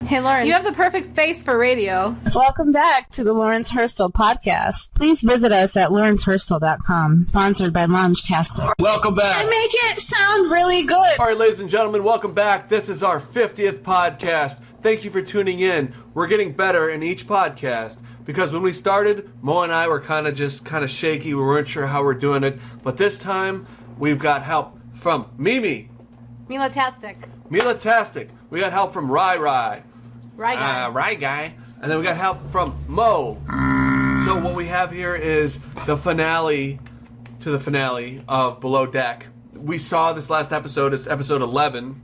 Hey, Lawrence. You have the perfect face for radio. Welcome back to the Lawrence Hurstel podcast. Please visit us at lawrencehurstel.com. Sponsored by Loungtastic. Welcome back. And make it sound really good. All right, ladies and gentlemen, welcome back. This is our 50th podcast. Thank you for tuning in. We're getting better in each podcast because when we started, Mo and I were kind of shaky. We weren't sure how we're doing it. But this time, we've got help from Mimi. Loungtastic. Loungtastic. We got help from Rai. Right guy. Right guy. And then we got help from Mo. So what we have here is the finale to the finale of Below Deck. We saw this last episode, it's episode 11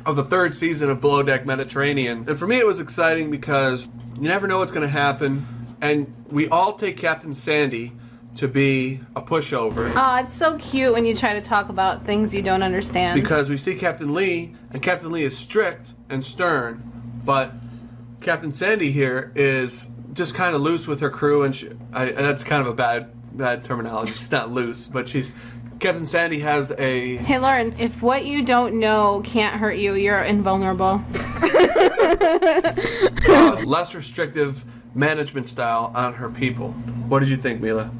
of the third season of Below Deck Mediterranean. And for me it was exciting because you never know what's going to happen. And we all take Captain Sandy to be a pushover. Oh, it's so cute when you try to talk about things you don't understand. Because we see Captain Lee, and Captain Lee is strict and stern, but Captain Sandy here is just kind of loose with her crew, and that's kind of a bad terminology. She's not loose, but Captain Sandy has a... Hey, Lawrence, if what you don't know can't hurt you, you're invulnerable. Less restrictive management style on her people. What did you think, Mila?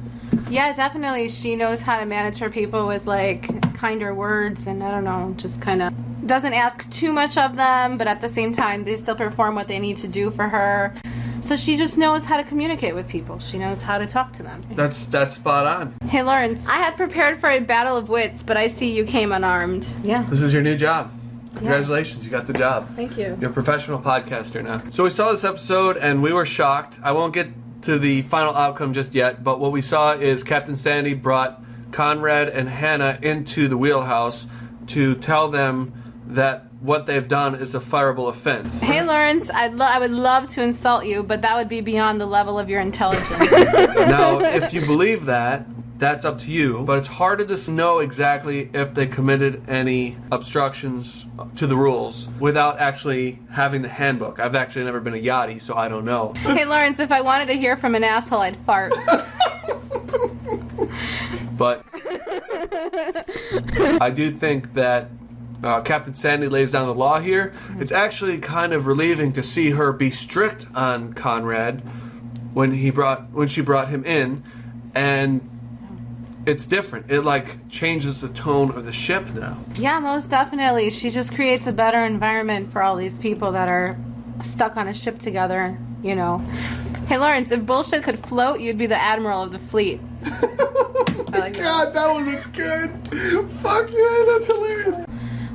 Yeah, definitely. She knows how to manage her people with, like, kinder words and, I don't know, just kind of doesn't ask too much of them, but at the same time, they still perform what they need to do for her. So she just knows how to communicate with people. She knows how to talk to them. That's spot on. Hey, Lawrence, I had prepared for a battle of wits, but I see you came unarmed. Yeah. This is your new job. Congratulations, you got the job. Thank you. You're a professional podcaster now. So we saw this episode, and we were shocked. I won't get to the final outcome just yet, but what we saw is Captain Sandy brought Conrad and Hannah into the wheelhouse to tell them that what they've done is a fireable offense. Hey, Lawrence, I would love to insult you, but that would be beyond the level of your intelligence. Now, if you believe that, that's up to you, but it's harder to know exactly if they committed any obstructions to the rules without actually having the handbook. I've actually never been a yachty, so I don't know. Hey, Lawrence, if I wanted to hear from an asshole, I'd fart. But I do think that Captain Sandy lays down the law here. It's actually kind of relieving to see her be strict on Conrad when she brought him in, and it's different. It like changes the tone of the ship now. Yeah, most definitely. She just creates a better environment for all these people that are stuck on a ship together, you know. Hey, Lawrence, if bullshit could float, you'd be the admiral of the fleet. I like God, that one was good. Fuck yeah, that's hilarious.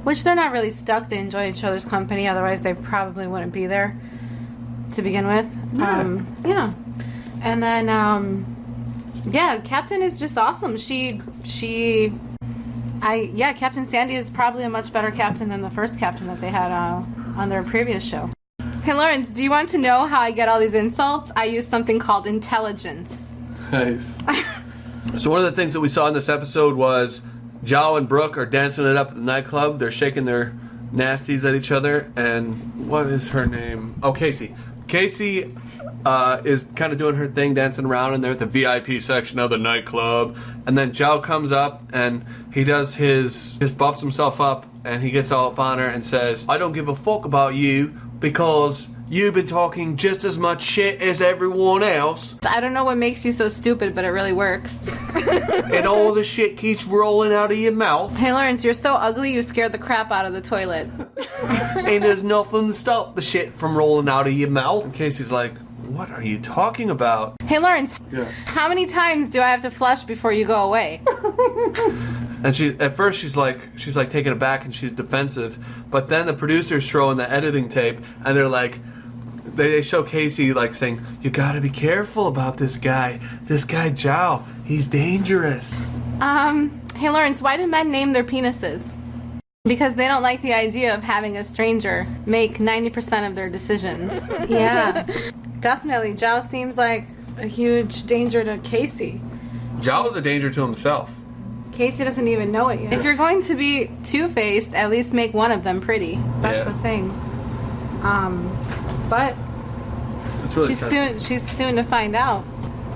Which they're not really stuck. They enjoy each other's company. Otherwise, they probably wouldn't be there to begin with. Yeah. And then, Captain is just awesome. Captain Sandy is probably a much better captain than the first captain that they had on their previous show. Hey, Lawrence, do you want to know how I get all these insults? I use something called intelligence. Nice. So one of the things that we saw in this episode was Zhao and Brooke are dancing it up at the nightclub. They're shaking their nasties at each other. And what is her name? Oh, Casey. Casey is kind of doing her thing, dancing around, and they're at the VIP section of the nightclub. And then Zhao comes up, and he does buffs himself up, and he gets all up on her and says, I don't give a fuck about you because you've been talking just as much shit as everyone else. I don't know what makes you so stupid, but it really works. And all the shit keeps rolling out of your mouth. Hey, Lawrence, you're so ugly you scared the crap out of the toilet. And there's nothing to stop the shit from rolling out of your mouth. And Casey's like, what are you talking about? Hey, Lawrence, how many times do I have to flush before you go away? And at first she's like taken aback and she's defensive, but then the producers throw in the editing tape and they're like, they show Casey like saying, you gotta be careful about this guy Zhao, he's dangerous. Hey, Lawrence, why do men name their penises? Because they don't like the idea of having a stranger make 90% of their decisions. Yeah, definitely. Zhao seems like a huge danger to Casey. Zhao is a danger to himself. Casey doesn't even know it yet. If you're going to be two-faced, at least make one of them pretty. That's the thing. But really she's soon to find out.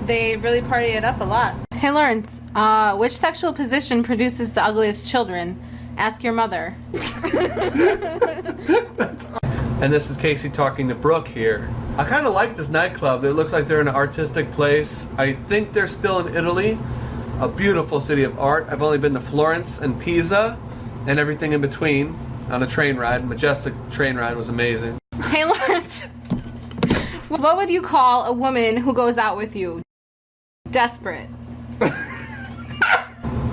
They really party it up a lot. Hey, Lawrence, which sexual position produces the ugliest children? Ask your mother. And this is Casey talking to Brooke here. I kind of like this nightclub. It looks like they're in an artistic place. I think they're still in Italy, a beautiful city of art. I've only been to Florence and Pisa and everything in between on a train ride. Majestic train ride was amazing. Hey, Lawrence. What would you call a woman who goes out with you? Desperate.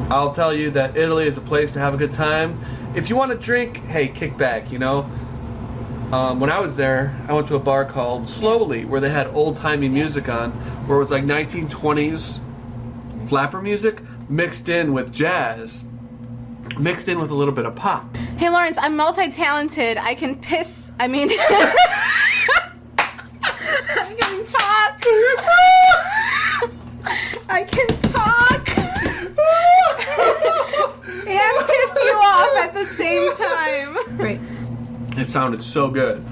I'll tell you that Italy is a place to have a good time. If you want to drink, hey, kick back, you know? When I was there, I went to a bar called Slowly, where they had old-timey music on, where it was like 1920s flapper music mixed in with jazz, mixed in with a little bit of pop. Hey, Lawrence, I'm multi-talented. I can piss. I mean... I can talk. I can talk. And piss you off at the same time. Right. It sounded so good.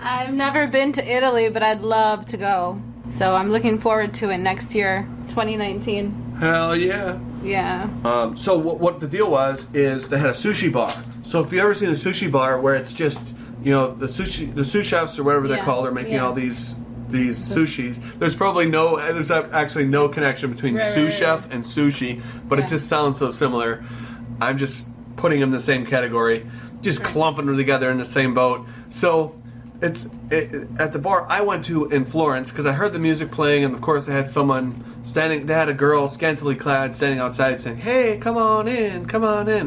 I've never been to Italy, but I'd love to go. So I'm looking forward to it next year, 2019. Hell yeah. Yeah. So what the deal was is they had a sushi bar. So if you've ever seen a sushi bar where it's just, you know, the sous chefs or whatever they're called are making all these sushis. There's actually no connection between sous chef and sushi, but it just sounds so similar. I'm just putting them in the same category, just clumping them together in the same boat. So at the bar I went to in Florence, because I heard the music playing, and of course they had someone standing. They had a girl scantily clad standing outside saying, "Hey, come on in,"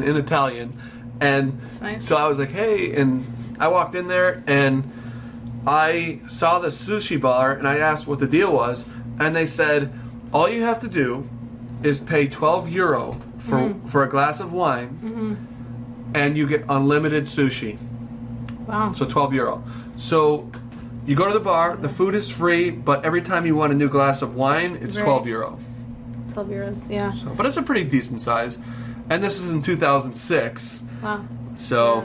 in Italian. And so I was like, "Hey," and I walked in there and I saw the sushi bar and I asked what the deal was, and they said all you have to do is pay €12 for a glass of wine, and you get unlimited sushi. Wow. So €12. So you go to the bar, the food is free, but every time you want a new glass of wine, it's €12. €12, yeah. So, but it's a pretty decent size. And this is in 2006. Wow. So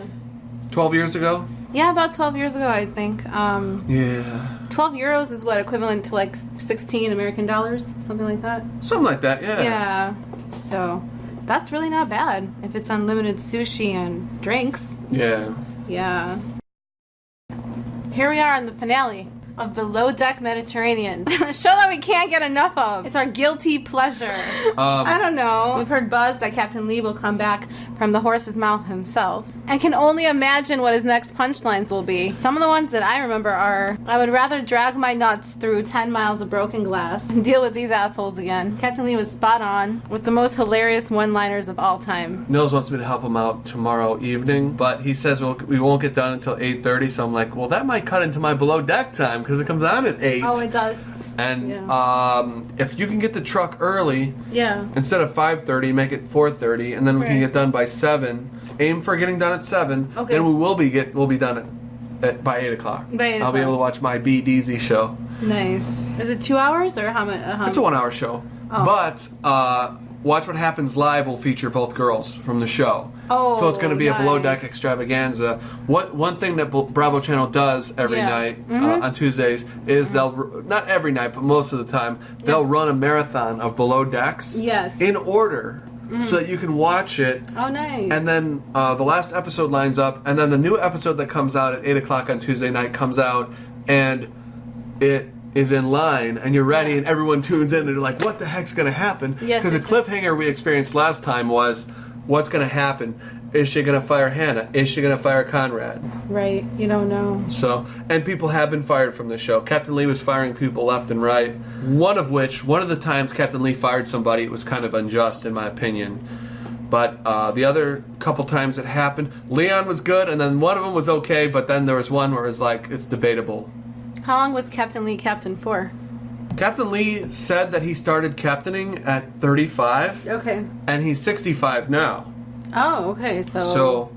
12 years ago? Yeah, about 12 years ago, I think. Yeah. €12 is what, equivalent to like 16 American dollars? Something like that? Something like that, yeah. Yeah. So that's really not bad if it's unlimited sushi and drinks. Yeah. Yeah. Here we are on the finale of Below Deck Mediterranean. A show that we can't get enough of. It's our guilty pleasure. I don't know. We've heard buzz that Captain Lee will come back from the horse's mouth himself, and can only imagine what his next punchlines will be. Some of the ones that I remember are, "I would rather drag my nuts through 10 miles of broken glass and deal with these assholes again." Captain Lee was spot on with the most hilarious one-liners of all time. Nils wants me to help him out tomorrow evening, but he says we won't get done until 8:30, so I'm like, well, that might cut into my Below Deck time, because it comes on at 8. Oh, it does. And if you can get the truck early, instead of 5:30, make it 4:30, and then we can get done by 7. Aim for getting done at 7. Okay. Then we'll be done by 8 o'clock. By 8 I'll be able to watch my BDZ show. Nice. Is it 2 hours or how much? It's a 1-hour show. Oh. But Watch What Happens Live will feature both girls from the show. Oh, so it's going to be nice. a Below Deck extravaganza. One thing that Bravo Channel does every night on Tuesdays is they'll, not every night, but most of the time, they'll run a marathon of Below Decks in order so that you can watch it. Oh, nice. And then the last episode lines up, and then the new episode that comes out at 8 o'clock on Tuesday night comes out, and it is in line, and you're ready, and everyone tunes in, and they're like, what the heck's going to happen? Because the cliffhanger we experienced last time was, what's going to happen? Is she going to fire Hannah? Is she going to fire Conrad? Right, you don't know. So, and people have been fired from the show. Captain Lee was firing people left and right. One of the times Captain Lee fired somebody, it was kind of unjust, in my opinion. But the other couple times it happened, Leon was good, and then one of them was okay, but then there was one where it was like, it's debatable. How long was Captain Lee captain for? Captain Lee said that he started captaining at 35. Okay. And he's 65 now. Oh, okay. So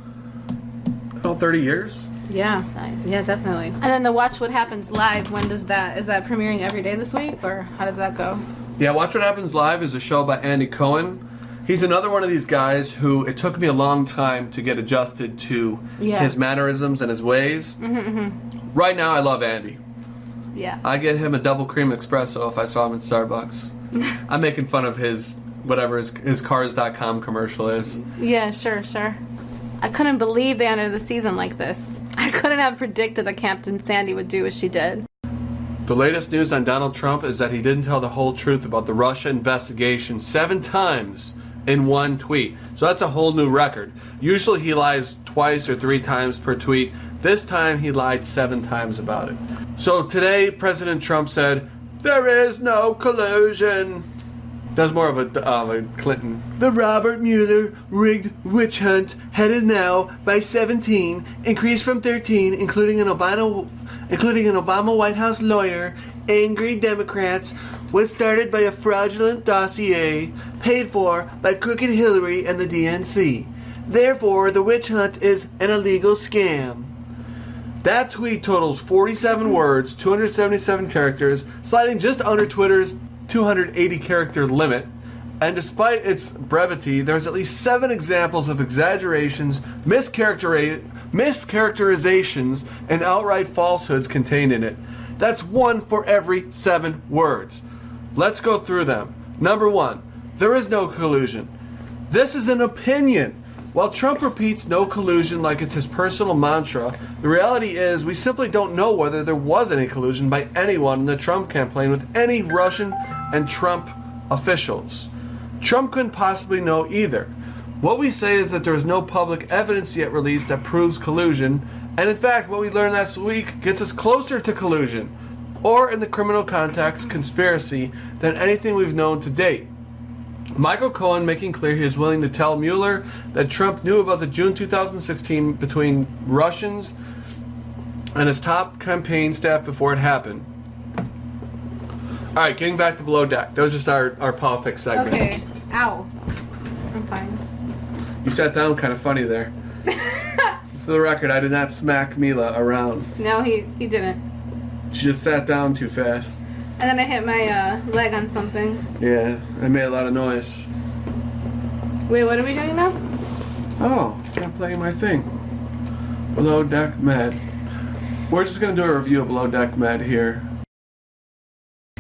30 years? Yeah, nice. Yeah, definitely. And then the Watch What Happens Live, when does that, is that premiering every day this week, or how does that go? Yeah, Watch What Happens Live is a show by Andy Cohen. He's another one of these guys who it took me a long time to get adjusted to his mannerisms and his ways. Right now, I love Andy. Yeah. I get him a double cream espresso if I saw him at Starbucks. I'm making fun of his, whatever his cars.com commercial is. Yeah, sure. I couldn't believe they ended the season like this. I couldn't have predicted that Captain Sandy would do as she did. The latest news on Donald Trump is that he didn't tell the whole truth about the Russia investigation 7 times in one tweet. So that's a whole new record. Usually he lies twice or 3 times per tweet. This time he lied 7 times about it. So today President Trump said, "There is no collusion." That's more of a Clinton. The Robert Mueller rigged witch hunt, headed now by 17, increased from 13, including an Obama White House lawyer, angry Democrats, was started by a fraudulent dossier paid for by crooked Hillary and the DNC. Therefore, the witch hunt is an illegal scam. That tweet totals 47 words, 277 characters, sliding just under Twitter's 280 character limit, and despite its brevity, there's at least 7 examples of exaggerations, mischaracterizations, and outright falsehoods contained in it. That's 1 for every 7 words. Let's go through them. Number 1, there is no collusion. This is an opinion. While Trump repeats no collusion like it's his personal mantra, the reality is we simply don't know whether there was any collusion by anyone in the Trump campaign with any Russian and Trump officials. Trump couldn't possibly know either. What we say is that there is no public evidence yet released that proves collusion, and in fact what we learned last week gets us closer to collusion, or in the criminal context, conspiracy, than anything we've known to date. Michael Cohen making clear he is willing to tell Mueller that Trump knew about the June 2016 between Russians and his top campaign staff before it happened. Alright, getting back to Below Deck. That was just our politics segment. Okay. Ow. I'm fine. You sat down kind of funny there. For the record, I did not smack Mila around. No, he didn't. She just sat down too fast. And then I hit my leg on something. Yeah, I made a lot of noise. Wait, what are we doing now? Oh, I'm playing my thing. Below Deck Med. We're just going to do a review of Below Deck Med here.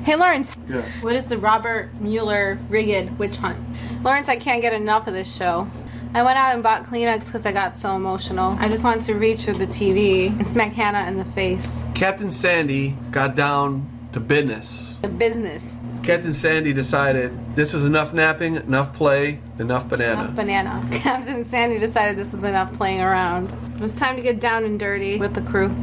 Hey, Lawrence. Yeah. What is the Robert Mueller rigged witch hunt? Lawrence, I can't get enough of this show. I went out and bought Kleenex because I got so emotional. I just wanted to reach through the TV and smack Hannah in the face. Captain Sandy got down to business. The business. Captain Sandy decided this was enough napping, enough play, enough banana. Enough banana. Captain Sandy decided this was enough playing around. It was time to get down and dirty with the crew.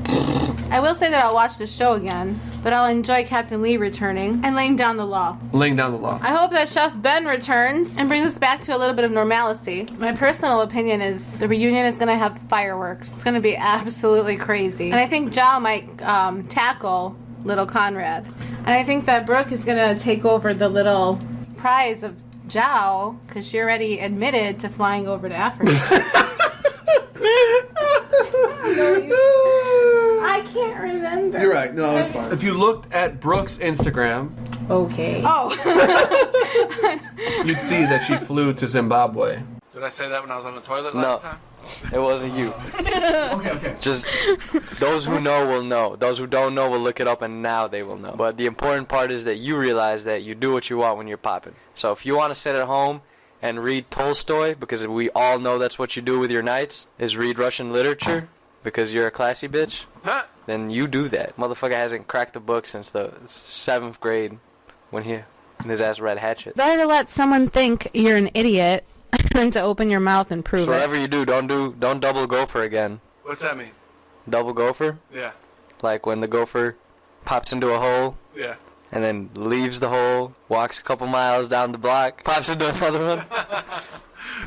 I will say that I'll watch the show again, but I'll enjoy Captain Lee returning and laying down the law. Laying down the law. I hope that Chef Ben returns and brings us back to a little bit of normalcy. My personal opinion is the reunion is going to have fireworks. It's going to be absolutely crazy. And I think Zhao might tackle little Conrad. And I think that Brooke is going to take over the little prize of Zhao because she already admitted to flying over to Africa. I can't remember. You're right. No, it's fine. If you looked at Brooke's Instagram, okay. Oh. you'd see that she flew to Zimbabwe. Did I say that when I was on the toilet last time? It wasn't you. Okay. Just those who know will know. Those who don't know will look it up, and now they will know. But the important part is that you realize that you do what you want when you're popping. So if you want to sit at home and read Tolstoy, because we all know that's what you do with your nights, is read Russian literature, because you're a classy bitch, then you do that. Motherfucker hasn't cracked the book since the 7th grade when his ass read Hatchet. Better to let someone think you're an idiot than to open your mouth and prove So it. whatever you do, don't double gopher again. What's that mean? Double gopher? Yeah. Like when the gopher pops into a hole Yeah. and then leaves the hole, walks a couple miles down the block, pops into another one.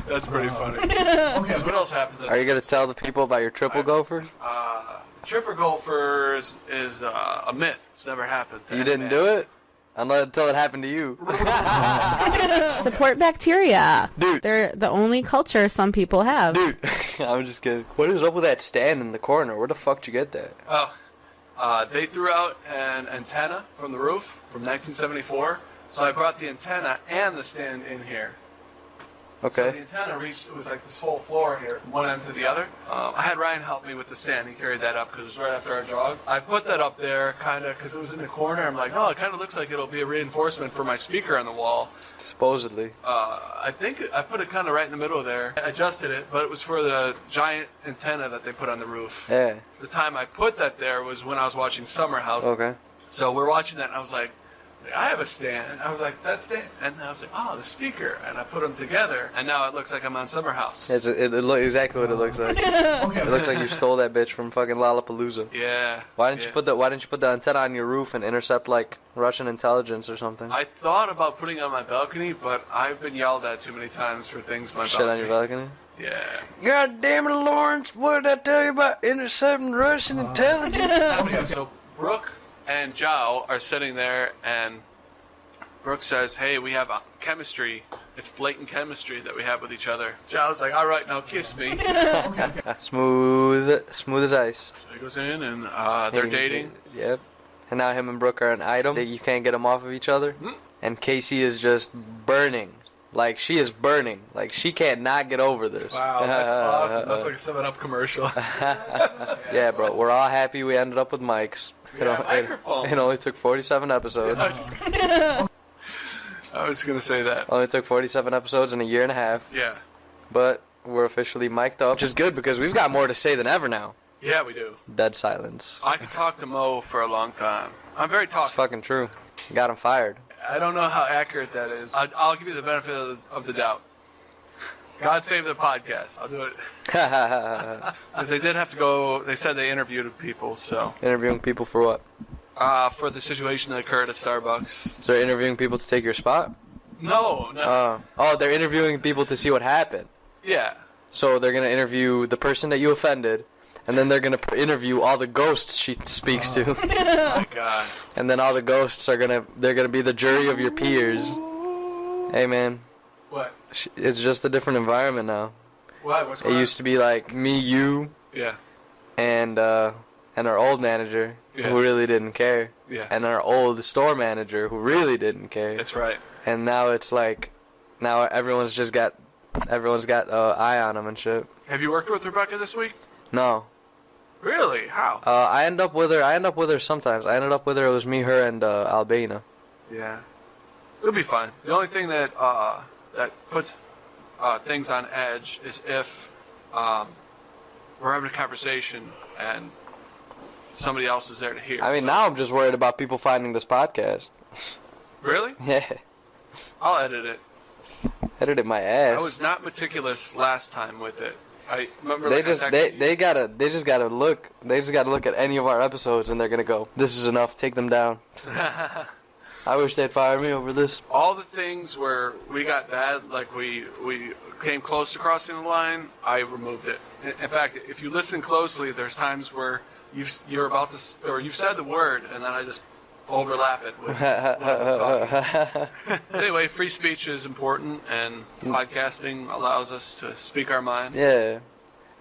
That's pretty funny. Okay, what else happens? Are you going to tell the people about your triple gopher? Triple gophers is a myth. It's never happened. You didn't do it? Until it happened to you. Support bacteria. Dude. They're the only culture some people have. Dude, I'm just kidding. What is up with that stand in the corner? Where the fuck did you get that? Oh, they threw out an antenna from the roof from 1974, so I brought the antenna and the stand in here. So the Okay. antenna reached, it was like this whole floor here, from one end to the other. I had Ryan help me with the stand. He carried that up because it was right after our jog. I put that up there kind of because it was in the corner. I'm like, oh, it kind of looks like it'll be a reinforcement for my speaker on the wall. Supposedly. I think I put it kind of right in the middle there. I adjusted it, but it was for the giant antenna that they put on the roof. Yeah. The time I put that there was when I was watching Summer House. Okay. So we're watching that, and I was like, I have a stand. And I was like, that stand. And I was like, oh, the speaker. And I put them together, and now it looks like I'm on Summer House. It looks exactly what it looks like. It looks like you stole that bitch from fucking Lollapalooza. Yeah. Why didn't yeah. you put the antenna on your roof and intercept like Russian intelligence or something? I thought about putting it on my balcony, but I've been yelled at too many times for things on my Shit balcony. on your balcony? Yeah. God damn it, Lawrence! What did I tell you about intercepting Russian intelligence? So Brooke and Zhao are sitting there, and Brooke says, hey, we have chemistry. It's blatant chemistry that we have with each other. Zhao's like, all right, now kiss me. Smooth as ice. So he goes in, and they're dating. Yep. And now him and Brooke are an item. You can't get them off of each other. And Casey is just burning. Like, she is burning. Like, she can't not get over this. Wow, that's awesome. That's like a 7-Up commercial. Yeah, bro. We're all happy we ended up with mics. Microphone. It only took 47 episodes. I was going to say that. Only took 47 episodes in a year and a half. Yeah. But we're officially mic'd up, which is good because we've got more to say than ever now. Yeah, we do. Dead silence. I could talk to Mo for a long time. I'm very It's talkative. fucking true. Got him fired. I don't know how accurate that is. I'll give you the benefit of the doubt. God save the podcast. I'll do it. Because they did have to go. They said they interviewed people, so. Interviewing people for what? For the situation that occurred at Starbucks. So they're interviewing people to take your spot? No. They're interviewing people to see what happened. Yeah. So they're going to interview the person that you offended, and then they're going to interview all the ghosts she speaks to. Oh my God. And then all the ghosts they're going to be the jury of your peers. Hey, man. What? It's just a different environment now. What? What's It going on? used to be like me, you, Yeah. and our old manager Yeah. who really didn't care. Yeah. And our old store manager who really didn't care. That's right. And now it's like, now everyone's got eye on them and shit. Have you worked with Rebecca this week? No. Really? How? I end up with her sometimes. I ended up with her, it was me, her, and Albina. Yeah. It'll be fine. The only thing that that puts things on edge is if we're having a conversation and somebody else is there to hear. I mean, So- now I'm just worried about people finding this podcast. Really? Yeah. I'll edit it. Edited my ass. I was not meticulous last time with it. I remember They like, just I texted you. they just gotta look at any of our episodes and they're gonna go, this is enough, take them down. I wish they'd fire me over this. All the things where we got bad, like we came close to crossing the line, I removed it. In fact, if you listen closely, there's times where you're about to, or you've said the word, and then I just overlap it with what I was talking. Anyway, free speech is important, and podcasting allows us to speak our mind. Yeah.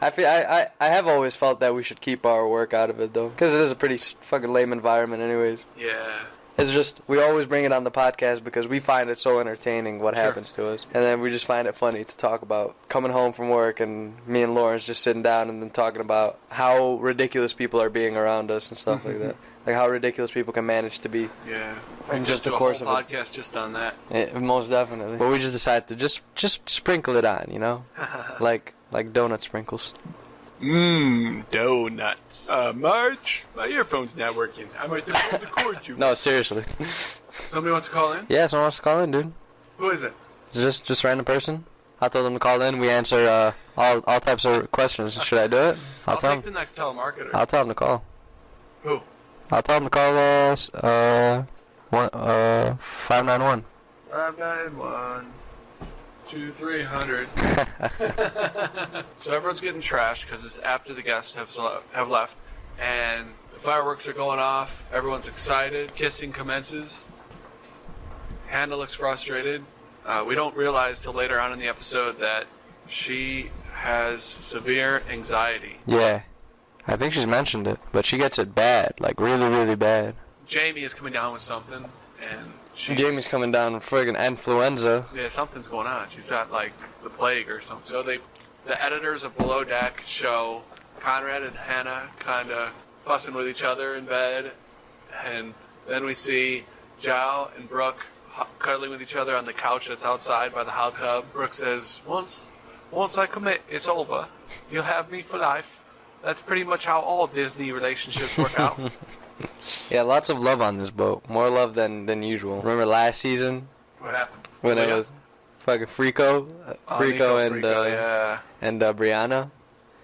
I have always felt that we should keep our work out of it though, because it is a pretty fucking lame environment anyways. Yeah. It's just, we always bring it on the podcast because we find it so entertaining what happens to us. And then we just find it funny to talk about coming home from work and me and Lawrence just sitting down and then talking about how ridiculous people are being around us and stuff like that. Like how ridiculous people can manage to be. Yeah. And just do the a course whole of it. podcast just on that. Yeah, most definitely. But we just decided to just sprinkle it on, you know? like donut sprinkles. Donuts. Marge, my earphone's not working. I might have to record you. No, seriously. Somebody wants to call in? Yeah, someone wants to call in, dude. Who is it? It's just random person. I told them to call in. We answer all types of questions. Should I do it? I'll tell take the next telemarketer. I'll tell them to call. Who? I'll tell them to call us 591. 591 2300. So everyone's getting trashed because it's after the guests have left, and the fireworks are going off. Everyone's excited. Kissing commences. Hannah looks frustrated. We don't realize till later on in the episode that she has severe anxiety. Yeah, I think she's mentioned it, but she gets it bad, like really, really bad. Jamie is coming down with something, and Jamie's coming down with friggin' influenza. Yeah, something's going on. She's got, like, the plague or something. So the editors of Below Deck show Conrad and Hannah kind of fussing with each other in bed. And then we see Zhao and Brooke cuddling with each other on the couch that's outside by the hot tub. Brooke says, once I commit, it's over. You'll have me for life. That's pretty much how all Disney relationships work out. Yeah, lots of love on this boat. More love than usual. Remember last season? What happened? When it was fucking Frico? And Brianna?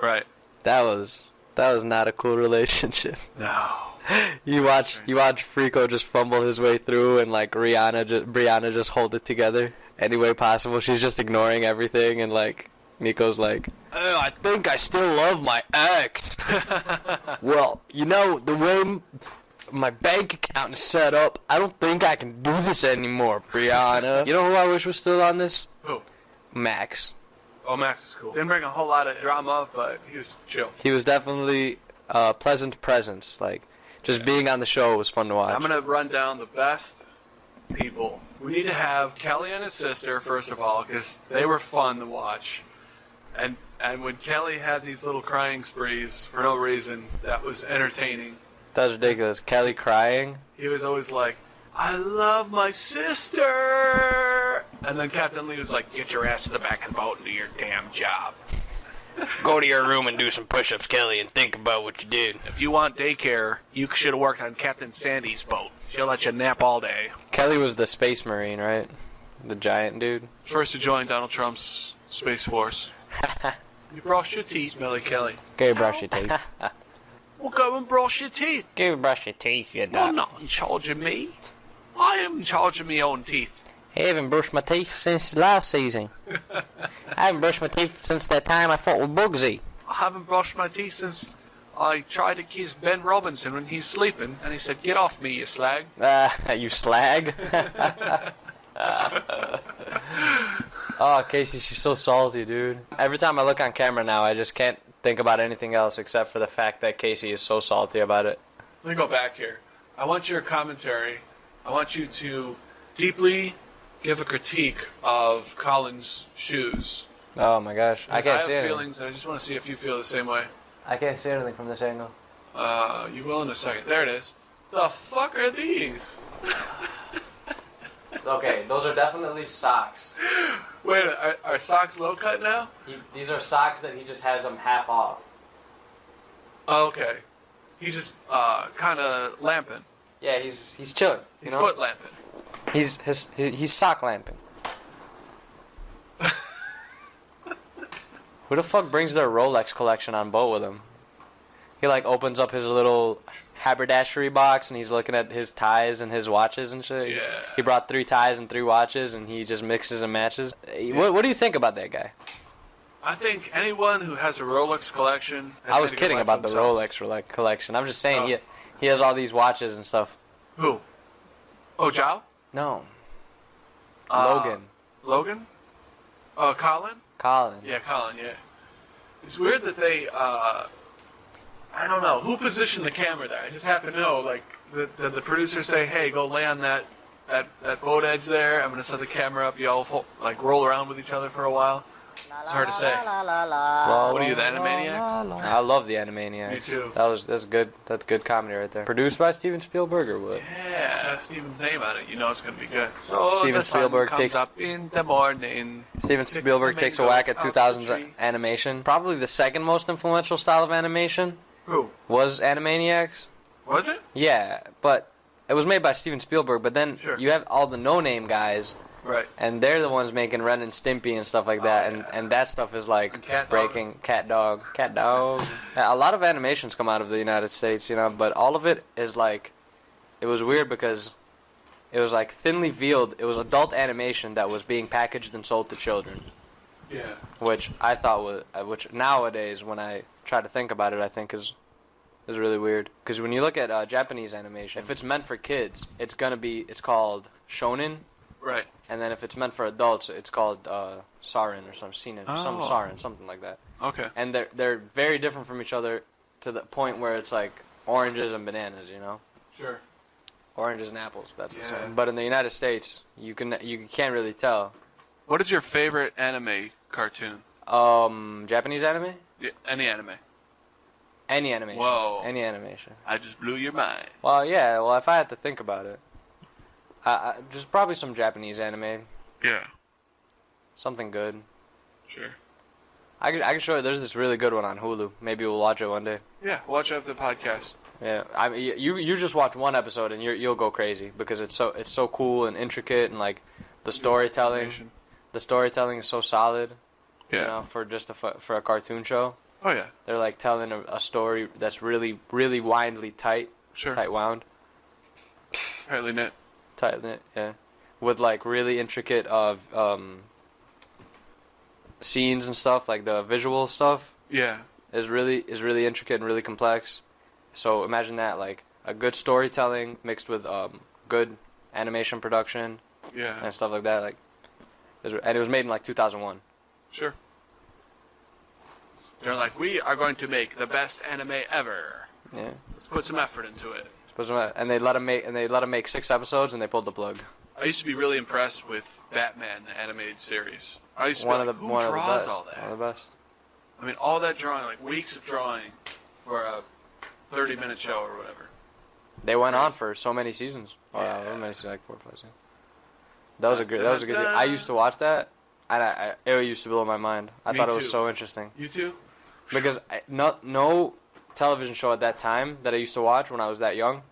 Right. That was not a cool relationship. No. You watch Frico just fumble his way through and like Brianna just hold it together any way possible. She's just ignoring everything and like Nico's like, oh, I think I still love my ex. Well, the way my bank account is set up, I don't think I can do this anymore, Brianna. You know who I wish was still on this? Who? Max. Oh, Max is cool. Didn't bring a whole lot of drama, but he was chill. He was definitely a pleasant presence. Like, just being on the show was fun to watch. I'm going to run down the best people. We need to have Kelly and his sister, first of all, because they were fun to watch. And when Kelly had these little crying sprees for no reason, that was entertaining. That was ridiculous. Kelly crying. He was always like, I love my sister! And then Captain Lee was like, get your ass to the back of the boat and do your damn job. Go to your room and do some push-ups, Kelly, and think about what you did. If you want daycare, you should have worked on Captain Sandy's boat. She'll let you nap all day. Kelly was the space marine, right? The giant dude. First to join Donald Trump's Space Force. You brush your teeth, Millie Kelly. Go brush your teeth. Well, go and brush your teeth. Go brush your teeth, you You're dog. not in charge of me. I am in charge of my own teeth. I haven't brushed my teeth since last season. I haven't brushed my teeth since that time I fought with Bugsy. I haven't brushed my teeth since I tried to kiss Ben Robinson when he's sleeping, and he said, get off me, you slag. You slag? Oh, Casey, she's so salty, dude. Every time I look on camera now, I just can't think about anything else except for the fact that Casey is so salty about it. Let me go back here. I want your commentary. I want you to deeply give a critique of Colin's shoes. Oh my gosh, I can't see I have anything. feelings, and I just want to see if you feel the same way. I can't see anything from this angle. You will in a second. There it is. The fuck are these? Okay, those are definitely socks. Wait, are socks low cut now? These are socks that he just has them half off. Oh, okay. He's just kind of lamping. Yeah, he's chilling. He's foot lamping. He's sock lamping. Who the fuck brings their Rolex collection on boat with him? He like opens up his little haberdashery box and he's looking at his ties and his watches and shit. Yeah. He brought 3 ties and 3 watches and he just mixes and matches. Yeah. What do you think about that guy? I think anyone who has a Rolex collection. I was kidding about the Rolex collection. I'm just saying he has all these watches and stuff. Who? Oh, Zhao? No. Logan. Logan? Colin? Colin. Yeah, Colin, yeah. It's weird that they, I don't know, who positioned the camera there? I just have to know, like, did the producers say, hey, go lay on that boat edge there, I'm going to set the camera up, y'all, like, roll around with each other for a while? It's hard to say. What are you, the Animaniacs? I love the Animaniacs. Me too. That's good. That's good comedy right there. Produced by Steven Spielberg or what? Yeah, that's Steven's name on it. You know it's going to be good. Steven Spielberg takes up in the morning. Steven Spielberg takes a whack at 2000s animation. Probably the second most influential style of animation. Who? Was Animaniacs. Was it? Yeah, but it was made by Steven Spielberg, but then you have all the no-name guys. Right. And they're the ones making Ren and Stimpy and stuff like that, and that stuff is like breaking Cat Dog. A lot of animations come out of the United States, but all of it is like, it was weird because it was like thinly veiled. It was adult animation that was being packaged and sold to children. Yeah. Which I thought was, which nowadays when I try to think about it, I think is really weird. Because when you look at Japanese animation, if it's meant for kids, it's called shonen. Right. And then if it's meant for adults, it's called sarin or some seinen, some sarin, something like that. Okay. And they're very different from each other to the point where it's like oranges and bananas, Sure. Oranges and apples. That's the same. But in the United States, you can't really tell. What is your favorite anime cartoon? Japanese anime? Yeah, any anime. Any animation. Whoa. Any animation. I just blew your mind. Well, yeah. Well, if I had to think about it, just probably some Japanese anime. Yeah. Something good. Sure. I can show you. There's this really good one on Hulu. Maybe we'll watch it one day. Yeah, watch after the podcast. Yeah, I mean, you just watch one episode and you'll go crazy because it's so cool and intricate and like the storytelling. The storytelling is so solid. Yeah. You know, for just for a cartoon show. Oh yeah. They're like telling a story that's really windly tight. Sure. Tight wound. Tightly knit. Tight knit. Yeah. With like really intricate scenes and stuff, like the visual stuff. Yeah. Is really intricate and really complex. So imagine that, like a good storytelling mixed with good animation production. Yeah. And stuff like that. Like, and it was made in like 2001. Sure. They're like, we are going to make the best anime ever. Yeah. Let's put some effort into it. And they let him make 6 episodes, and they pulled the plug. I used to be really impressed with Batman, the animated series. I used to be like, who draws all that? One of the best. I mean, all that drawing, like weeks of drawing for a 30-minute show or whatever. They went on for so many seasons. Oh, yeah. Many seasons, like 4 or 5 seasons. That was a good season. I used to watch that, and it used to blow my mind. I thought it was so interesting. You too? Because no television show at that time that I used to watch when I was that young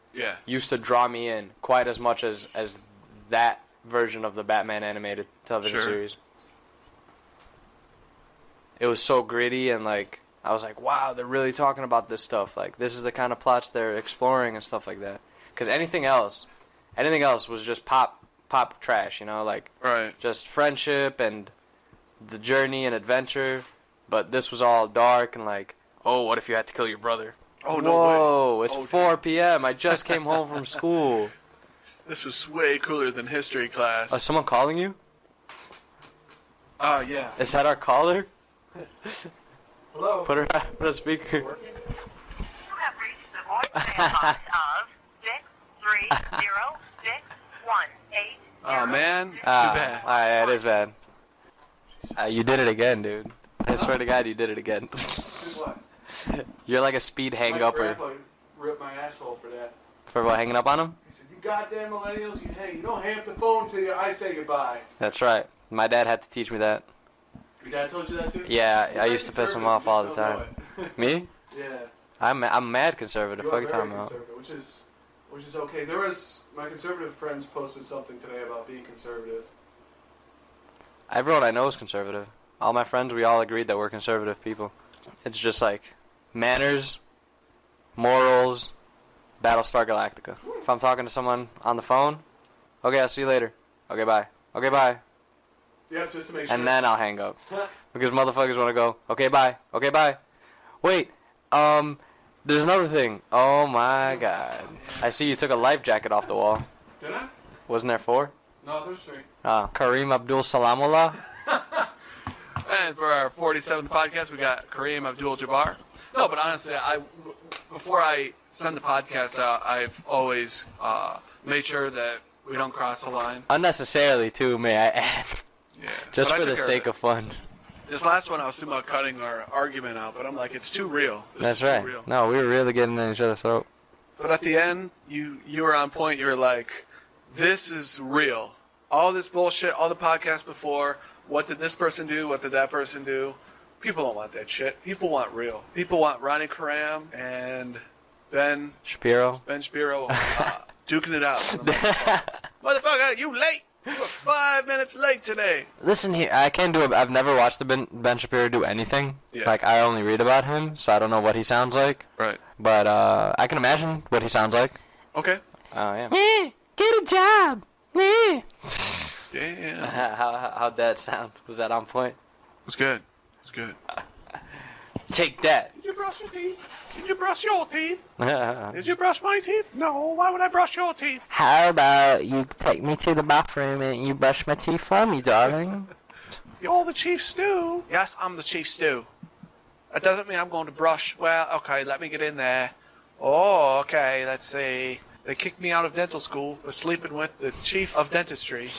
used to draw me in quite as much as that version of the Batman animated television series. It was so gritty and like I was like, wow, they're really talking about this stuff. Like this is the kind of plots they're exploring and stuff like that. Because anything else was just pop trash, you know, like just friendship and the journey and adventure. But this was all dark and like, oh, what if you had to kill your brother? Oh, no Whoa, way. It's 4 p.m. I just came home from school. This was way cooler than history class. Is someone calling you? Yeah. Is that our caller? Hello? Put her on speaker. You have reached the voicemail box of 6306188. Oh, man. Too bad. Yeah, it is bad. You did it again, dude. I swear to God, you did it again. What? You're like a speed hang-upper. My grandpa ripped my asshole for that. For what, hanging up on him? He said, you goddamn millennials, you don't hang up the phone till I say goodbye. That's right. My dad had to teach me that. Your dad told you that too? Yeah, I used to piss him off all the time. Me? Yeah. I'm mad conservative. You Fuck are you very talking about. conservative, which is okay. My conservative friends posted something today about being conservative. Everyone I know is conservative. All my friends, we all agreed that we're conservative people. It's just like manners, morals, Battlestar Galactica. If I'm talking to someone on the phone, okay, I'll see you later. Okay, bye. Okay, bye. Yeah, just to make sure. And then I'll hang up. Because motherfuckers want to go, okay, bye. Okay, bye. Wait, there's another thing. Oh my God. I see you took a life jacket off the wall. Did I? Wasn't there 4? No, there's 3. Kareem Abdul-Salamullah. And for our 47th podcast, we got Kareem Abdul-Jabbar. No, but honestly, before I send the podcast out, I've always made sure that we don't cross the line. Unnecessarily, too, may I add. Yeah. Just But for the sake of fun. This last one, I was thinking about cutting our argument out, but I'm like, it's too real. That's right. Too real. No, we were really getting in each other's throat. But at the end, you were on point. You were like, this is real. All this bullshit, all the podcasts before, what did this person do? What did that person do? People don't want that shit. People want real. People want Ronnie Karam and Ben Shapiro duking it out. Motherfucker, you late. You were 5 minutes late today. Listen here, I can't do it. I've never watched Ben Shapiro do anything. Yeah. Like, I only read about him, so I don't know what he sounds like. Right. But I can imagine what he sounds like. Okay. Oh, yeah. Get a job. Damn. How'd that sound? Was that on point? It's good. It's good. Take that. Did you brush your teeth? Did you brush your teeth? How Did you brush my teeth? No. Why would I brush your teeth? about you take me to the bathroom and you brush my teeth for me, darling? You're the chief stew. Yes, I'm the chief stew. That doesn't mean I'm going to brush. Well, okay, let me get in there. Oh, okay, let's see. They kicked me out of dental school for sleeping with the chief of dentistry.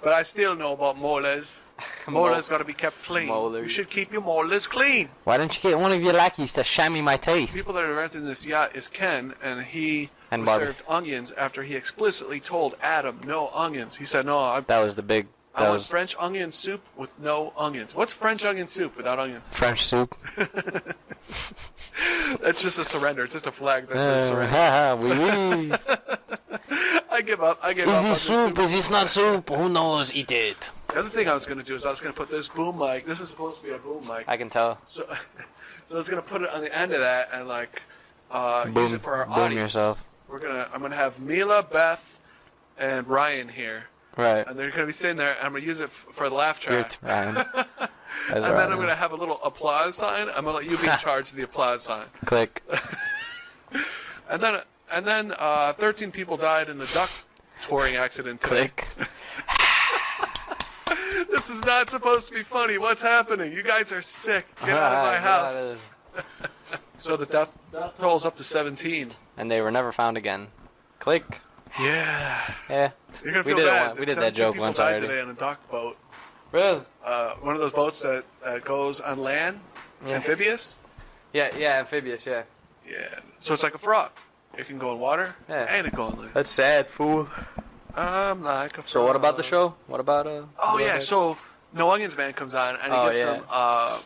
But I still know about molars. Molars got to be kept clean. Molars. You should keep your molars clean. Why don't you get one of your lackeys to chamois my teeth? People that are renting this yacht is Ken, and he And was Barbie. served onions after he explicitly told Adam no onions. He said, no, I That was the big. That want was French onion soup with no onions. What's French onion soup without onions? French soup. That's just a surrender. It's just a flag that says surrender. Haha, oui, oui. I give up. I give up on Is this this soup? Is this not soup? Who knows? Eat it. The other thing I was going to do is I was going to put this boom mic. This is supposed to be a boom mic. I can tell. So I was going to put it on the end of that and use Boom, it for our boom audience. yourself. I'm gonna have Mila, Beth, and Ryan here, Right. and they're gonna be sitting there. And I'm gonna use it for the laugh track. Ryan. And then I'm gonna have a little applause sign. I'm gonna let you be in charge of the applause sign. Click. And then 13 people died in the duck touring accident today. Click. This is not supposed to be funny. What's happening? You guys are sick. Get out of my house. So the death toll's up to 17. And they were never found again. Click. Yeah. Yeah. You're gonna We feel did it bad. once. We did that 17 joke people once died already. today on a dock boat. Really? One of those boats that goes on land. It's Yeah. amphibious. Yeah, amphibious, yeah. Yeah. So it's like a frog. It can go in water Yeah. and it can go on land. That's sad, fool. I'm like a frog. So what about the show? What about Oh yeah. So No Onions Man comes on and he Oh, gives yeah. some.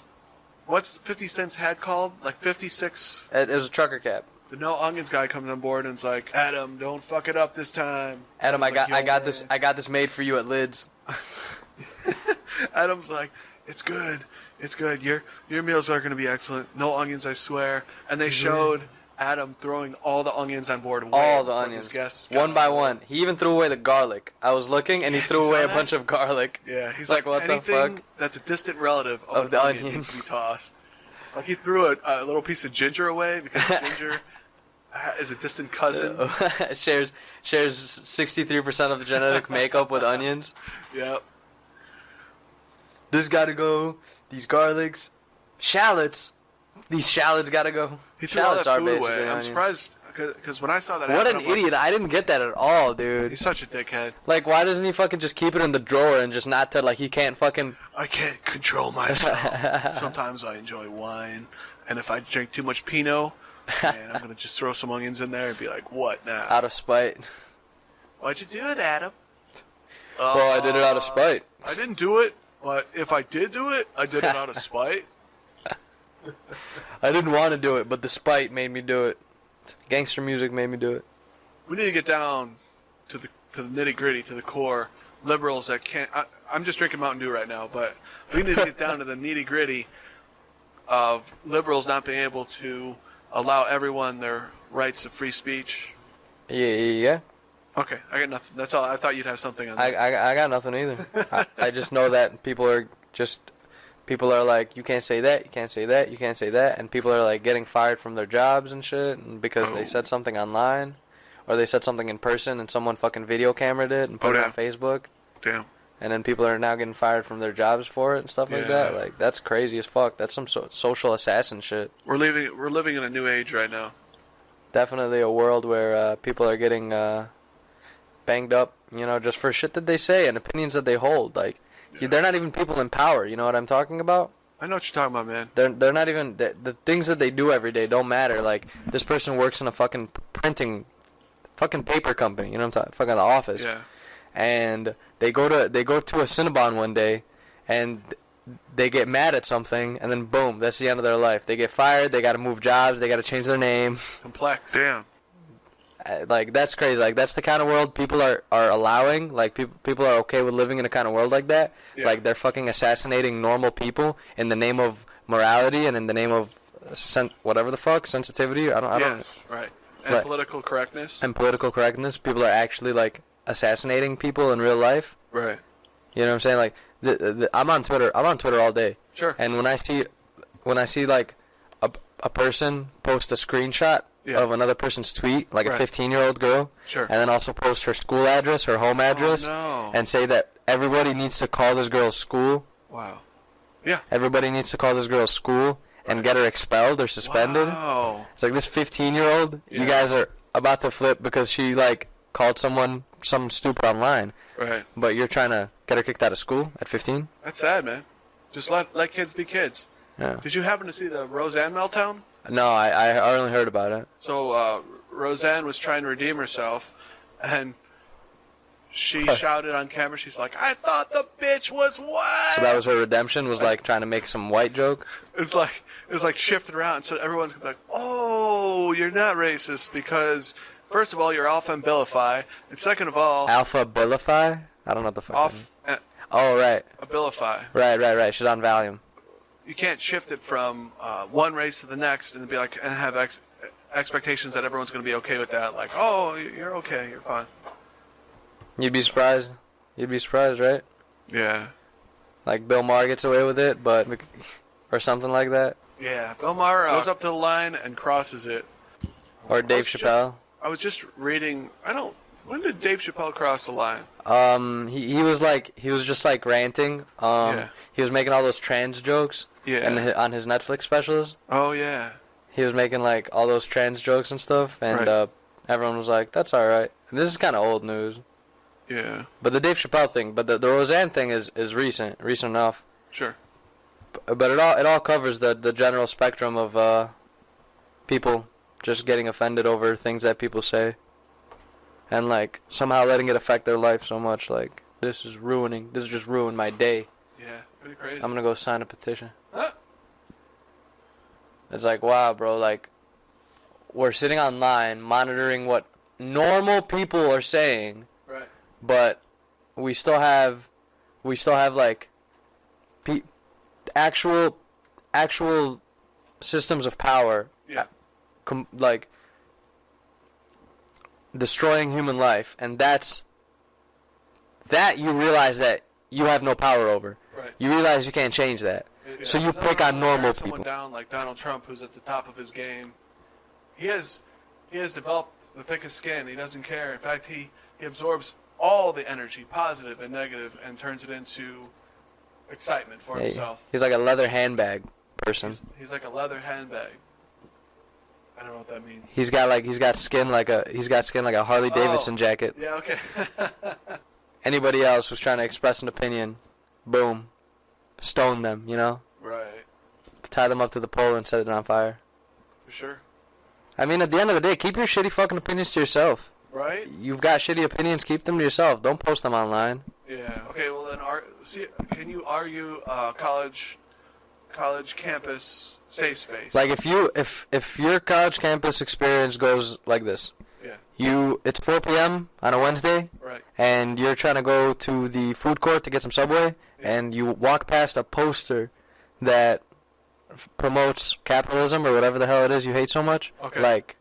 What's 50 Cent's hat called? Like 56. It was a trucker cap. The No Onions guy comes on board and it's like, Adam, don't fuck it up this time. Adam, I He's like, got "Yo, I got this made for you at Lids. Adam's like, it's good. It's good. Your meals are going to be excellent. No onions, I swear. And they showed Adam throwing all the onions on board. All the before onions. his guests got One by on board. one. He even threw away the garlic. I was looking and he Yes, threw you away saw a that? bunch of garlic. Yeah, he's like, what the anything fuck? that's a distant relative Of of the the onion onions. needs to be tossed. Like he threw a little piece of ginger away because ginger is a distant cousin. shares 63% of the genetic makeup with onions. Yep. This gotta go. These garlics. Shallots. These shallots gotta go. He threw all that Shallots are food basically away. I'm onions. surprised because when I saw that What happen, an I'm like, idiot. I didn't get that at all, dude. he's such a dickhead. Like, why doesn't he fucking just keep it in the drawer and just not tell, like, he can't fucking... I can't control myself. Sometimes I enjoy wine, and if I drink too much Pinot, man, I'm gonna just throw some onions in there and be like, "What now? Out of spite. Why'd you do it, Adam?" Well, I did it out of spite. I didn't do it, but if I did do it, I did it out of spite. I didn't want to do it, but the spite made me do it. Gangster music made me do it. We need to get down to the nitty gritty, to the core. Liberals that can't. I'm just drinking Mountain Dew right now, but we need to get down to the nitty gritty of liberals not being able to allow everyone their rights of free speech. Yeah. Okay, I got nothing. That's all. I thought you'd have something on that. I got nothing either. I just know that people are like, you can't say that, you can't say that, you can't say that, and people are like getting fired from their jobs and shit and because they said something online, or they said something in person and someone fucking video cameraed it and put it on Facebook, Damn. and then people are now getting fired from their jobs for it and stuff like that. Yeah. Like, that's crazy as fuck. That's some social assassin shit. We're living in a new age right now. Definitely a world where people are getting banged up, just for shit that they say and opinions that they hold. Like, they're not even people in power. You know what I'm talking about? I know what you're talking about, man. They're not even the things that they do every day don't matter. Like, this person works in a fucking printing, fucking paper company. You know what I'm talking? Fucking office. Yeah. And they go to a Cinnabon one day, and they get mad at something, and then boom, that's the end of their life. They get fired. They got to move jobs. They got to change their name. Complex. Damn. Like, that's crazy. Like, that's the kind of world people are allowing. Like, people are okay with living in a kind of world like that. Yeah. Like, they're fucking assassinating normal people in the name of morality and in the name of whatever the fuck, sensitivity. I don't. Yes. Right. And Right. political correctness. And political correctness. People are actually like assassinating people in real life. Right. You know what I'm saying? Like, I'm on Twitter. I'm on Twitter all day. Sure. And when I see like a person post a screenshot Yeah. of another person's tweet, like Right. a 15-year-old girl, Sure. and then also post her school address, her home address, no. and say that everybody needs to call this girl's school. Wow. Yeah. Everybody needs to call this girl's school, and get her expelled or suspended. Wow. It's like this 15-year-old, you Yeah. guys are about to flip because she like called someone some stupid online, Right. but you're trying to get her kicked out of school at 15. That's sad, man. Just let kids be kids. Yeah. Did you happen to see the Roseanne meltdown? No, I only heard about it. So Roseanne was trying to redeem herself, and she shouted on camera. She's like, "I thought the bitch was white." So that was her redemption. Was like trying to make some white joke. It's like shifted around. So everyone's gonna be like, "Oh, you're not racist because first of all, you're alpha and bilify, and second of all, Alpha Billify? I don't know what the fuck. off Oh right, abilify. right. She's on Valium. You can't shift it from one race to the next and be like and have expectations that everyone's gonna be okay with that. Like, oh, you're okay, you're fine. You'd be surprised. You'd be surprised, right? Yeah. Like Bill Maher gets away with it, but or something like that. Yeah. Bill Maher goes up to the line and crosses it. Or Dave Chappelle. I was just reading. When did Dave Chappelle cross the line? He was just like ranting. Yeah. He was making all those trans jokes. Yeah. And on his Netflix specials, Oh yeah. he was making like all those trans jokes and stuff, and Right. Everyone was like, "That's all right." And this is kind of old news. Yeah. But the Dave Chappelle thing, but the Roseanne thing is recent enough. Sure. But it all covers the general spectrum of people just getting offended over things that people say, and like somehow letting it affect their life so much. Like this just ruined my day. Yeah. Pretty crazy. I'm gonna go sign a petition. Huh? It's like, wow, bro. Like we're sitting online monitoring what normal people are saying. Right. But we still have like actual systems of power, Yeah. like destroying human life, and that you realize that you have no power over. Right. You realize you can't change that. Yeah. So you It's not pick about on normal tearing someone people. down like Donald Trump, who's at the top of his game. He has developed the thickest skin. He doesn't care. In fact, he absorbs all the energy, positive and negative, and turns it into excitement for Yeah, himself. he's like a leather handbag person. He's like a leather handbag. I don't know what that means. He's got skin like a Harley Davidson jacket. Yeah, okay. Anybody else who's trying to express an opinion, boom, stone them, you know? Right. Tie them up to the pole and set it on fire. For sure. I mean, at the end of the day, keep your shitty fucking opinions to yourself. Right? You've got shitty opinions, keep them to yourself. Don't post them online. Yeah. Okay, well then, can you argue college campus safe space? Like if your college campus experience goes like this, Yeah. it's 4 p.m. on a Wednesday, Right. and you're trying to go to the food court to get some Subway, and you walk past a poster that promotes capitalism or whatever the hell it is you hate so much. Okay. Like,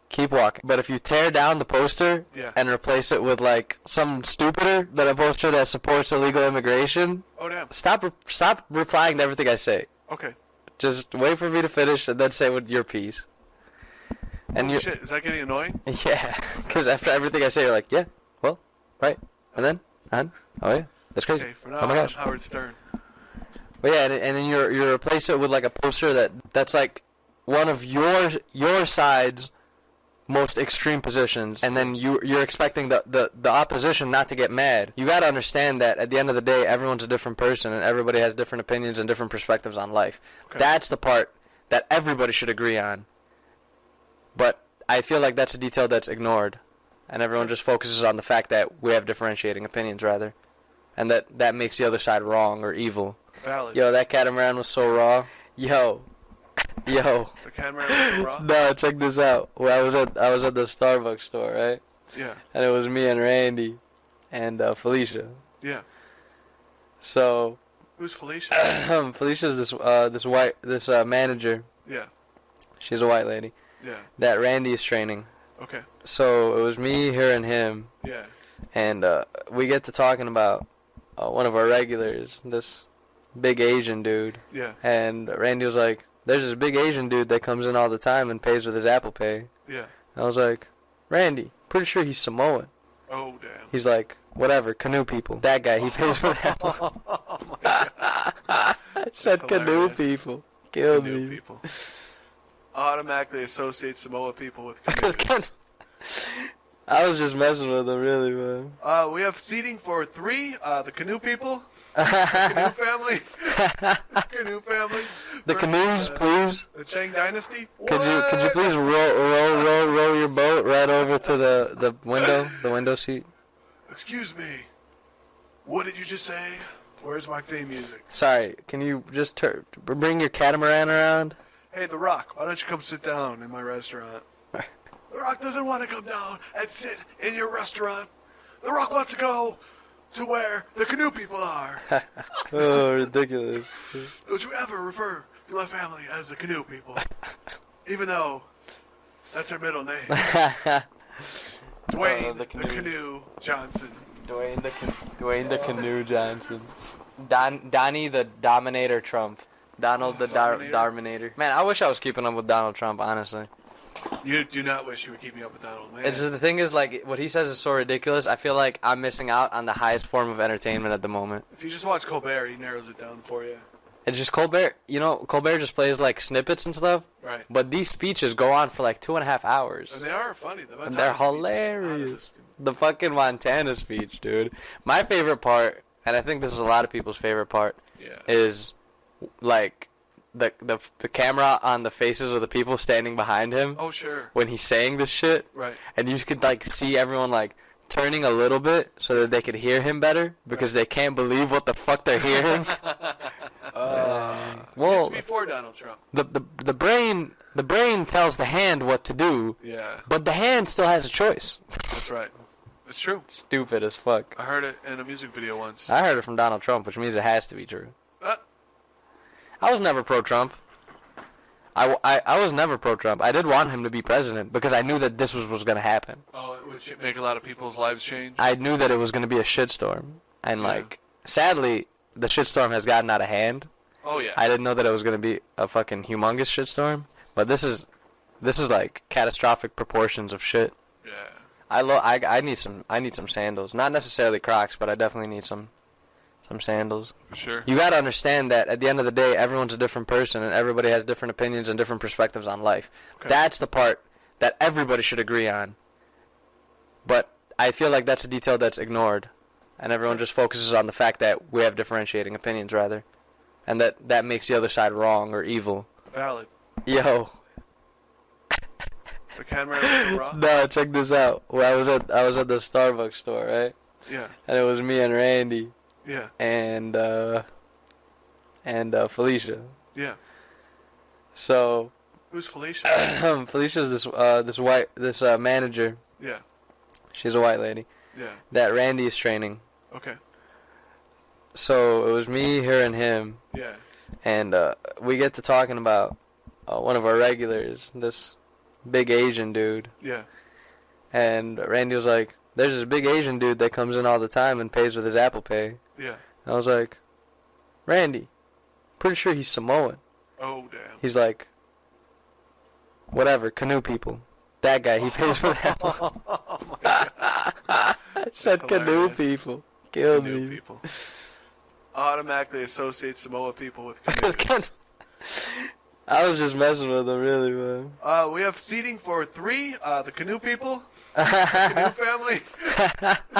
keep walking. But if you tear down the poster Yeah. and replace it with like some stupider than a poster that supports illegal immigration, Oh damn. stop replying to everything I say. Okay. Just wait for me to finish and then say what your piece. And Holy you, shit, is that getting annoying? yeah, because after everything I say, you're like, yeah, well, right, and then, oh yeah, that's crazy. Okay, for now, Oh my I'm gosh. Howard Stern. But yeah, and then you replace it with like a poster that's like one of your side's most extreme positions, and then you're expecting the opposition not to get mad. You got to understand that at the end of the day, everyone's a different person, and everybody has different opinions and different perspectives on life. Okay. That's the part that everybody should agree on. But I feel like that's a detail that's ignored, and everyone just focuses on the fact that we have differentiating opinions, rather, and that makes the other side wrong or evil. Valid. Yo, that catamaran was so raw. Yo. The camera was raw? No, check this out. Well, I was at the Starbucks store, right? Yeah. And it was me and Randy and Felicia. Yeah. So Who's Felicia? Felicia's this manager. Yeah. She's a white lady Yeah. that Randy is training. Okay. So it was me, her, and him, Yeah. and we get to talking about one of our regulars, this big Asian dude. Yeah. And Randy was like, "There's this big Asian dude that comes in all the time and pays with his Apple Pay." Yeah. And I was like, "Randy, pretty sure he's Samoan." Oh damn. He's like, "Whatever, canoe people. That guy, he pays with Apple." Oh my god. I said canoe hilarious. people. Kill Canoe me. people. Automatically associate Samoa people with canoes. I was just messing with them, really, man. We have seating for 3. The canoe people. The canoe family. Canoe family. The versus, canoes, please. The Chang Dynasty. Could you please row your boat right over to the window seat? Excuse me. What did you just say? Where's my theme music? Sorry, can you just bring your catamaran around? Hey, The Rock, why don't you come sit down in my restaurant? The Rock doesn't want to come down and sit in your restaurant. The Rock wants to go to where the canoe people are. Oh, ridiculous. Don't you ever refer to my family as the canoe people. Even though that's their middle name. Dwayne the Canoe Johnson. Dwayne the Canoe Johnson. Donnie the Dominator Trump. Donald the Dominator. Man, I wish I was keeping up with Donald Trump, honestly. You do not wish you were keeping up with Donald, man. It's just the thing is, like, what he says is so ridiculous. I feel like I'm missing out on the highest form of entertainment at the moment. If you just watch Colbert, he narrows it down for you. It's just Colbert. Colbert just plays like snippets and stuff. Right. But these speeches go on for like 2.5 hours. And they are funny. And they're hilarious. The fucking Montana speech, dude. My favorite part, and I think this is a lot of people's favorite part, is like the camera on the faces of the people standing behind him. Oh, sure. When he's saying this shit. Right. And you could like see everyone like turning a little bit so that they could hear him better because they can't believe what the fuck they're hearing. Well, before Donald Trump. The brain tells the hand what to do. Yeah. But the hand still has a choice. That's right. It's true. Stupid as fuck. I heard it in a music video once. I heard it from Donald Trump, which means it has to be true. I was never pro-Trump. I was never pro-Trump. I did want him to be president because I knew that this was going to happen. Oh, it would make a lot of people's lives change? I knew that it was going to be a shitstorm. And, like, sadly, the shitstorm has gotten out of hand. Oh, yeah. I didn't know that it was going to be a fucking humongous shitstorm. But this is like, catastrophic proportions of shit. Yeah. I need some sandals. Not necessarily Crocs, but I definitely need some sandals. For sure. You got to understand that at the end of the day, everyone's a different person, and everybody has different opinions and different perspectives on life. Okay. That's the part that everybody should agree on. But I feel like that's a detail that's ignored, and everyone just focuses on the fact that we have differentiating opinions, rather, and that makes the other side wrong or evil. Valid. Yo. The camera was raw? No, check this out. Well, I was at the Starbucks store, right? Yeah. And it was me and Randy. Yeah. And Felicia. Yeah. So. Who's Felicia? Felicia's this manager. Yeah. She's a white lady. Yeah. That Randy is training. Okay. So it was me, her, and him. Yeah. And we get to talking about one of our regulars, this big Asian dude. Yeah. And Randy was like, "There's this big Asian dude that comes in all the time and pays with his Apple Pay." Yeah. And I was like, "Randy, pretty sure he's Samoan." Oh, damn. He's like, "Whatever, canoe people. That guy, he pays with Apple." Oh, my God. I said canoe people. Kill me. Canoe people. Automatically associate Samoa people with canoes. I was just messing with them, really, man. We have seating for 3. The canoe people. The canoe family.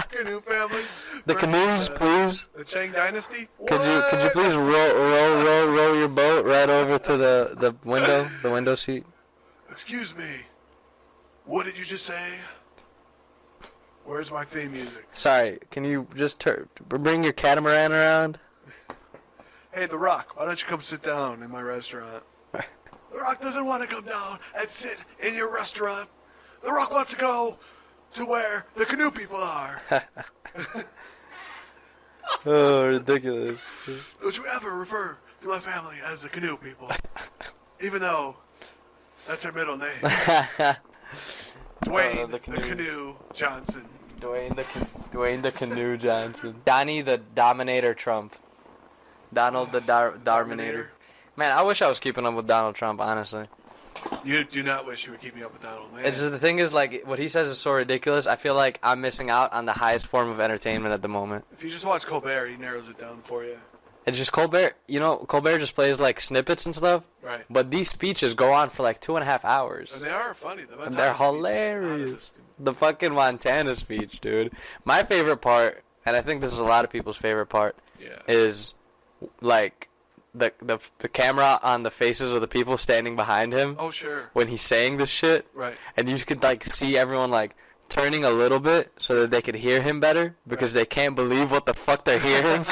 Canoe family. The canoes, please. The Chang Dynasty. Could you please row your boat right over to the window seat? Excuse me. What did you just say? Where's my theme music? Sorry, can you just bring your catamaran around? Hey, The Rock, why don't you come sit down in my restaurant? The Rock doesn't want to come down and sit in your restaurant. The Rock wants to go to where the canoe people are. Oh, ridiculous. Don't you ever refer to my family as the canoe people. Even though that's their middle name. Dwayne the Canoe Johnson. Dwayne the Canoe Johnson. Donnie the Dominator Trump. Donald the Dominator. Man, I wish I was keeping up with Donald Trump, honestly. You do not wish you were keeping up with Donald, man. It's just the thing is, like, what he says is so ridiculous. I feel like I'm missing out on the highest form of entertainment at the moment. If you just watch Colbert, he narrows it down for you. It's just Colbert. You know, Colbert just plays like snippets and stuff. Right. But these speeches go on for like 2.5 hours. And they are funny. And they're hilarious. The fucking Montana speech, dude. My favorite part, and I think this is a lot of people's favorite part, is like the camera on the faces of the people standing behind him. Oh, sure. When he's saying this shit. Right. And you could like see everyone like turning a little bit so that they could hear him better because they can't believe what the fuck they're hearing.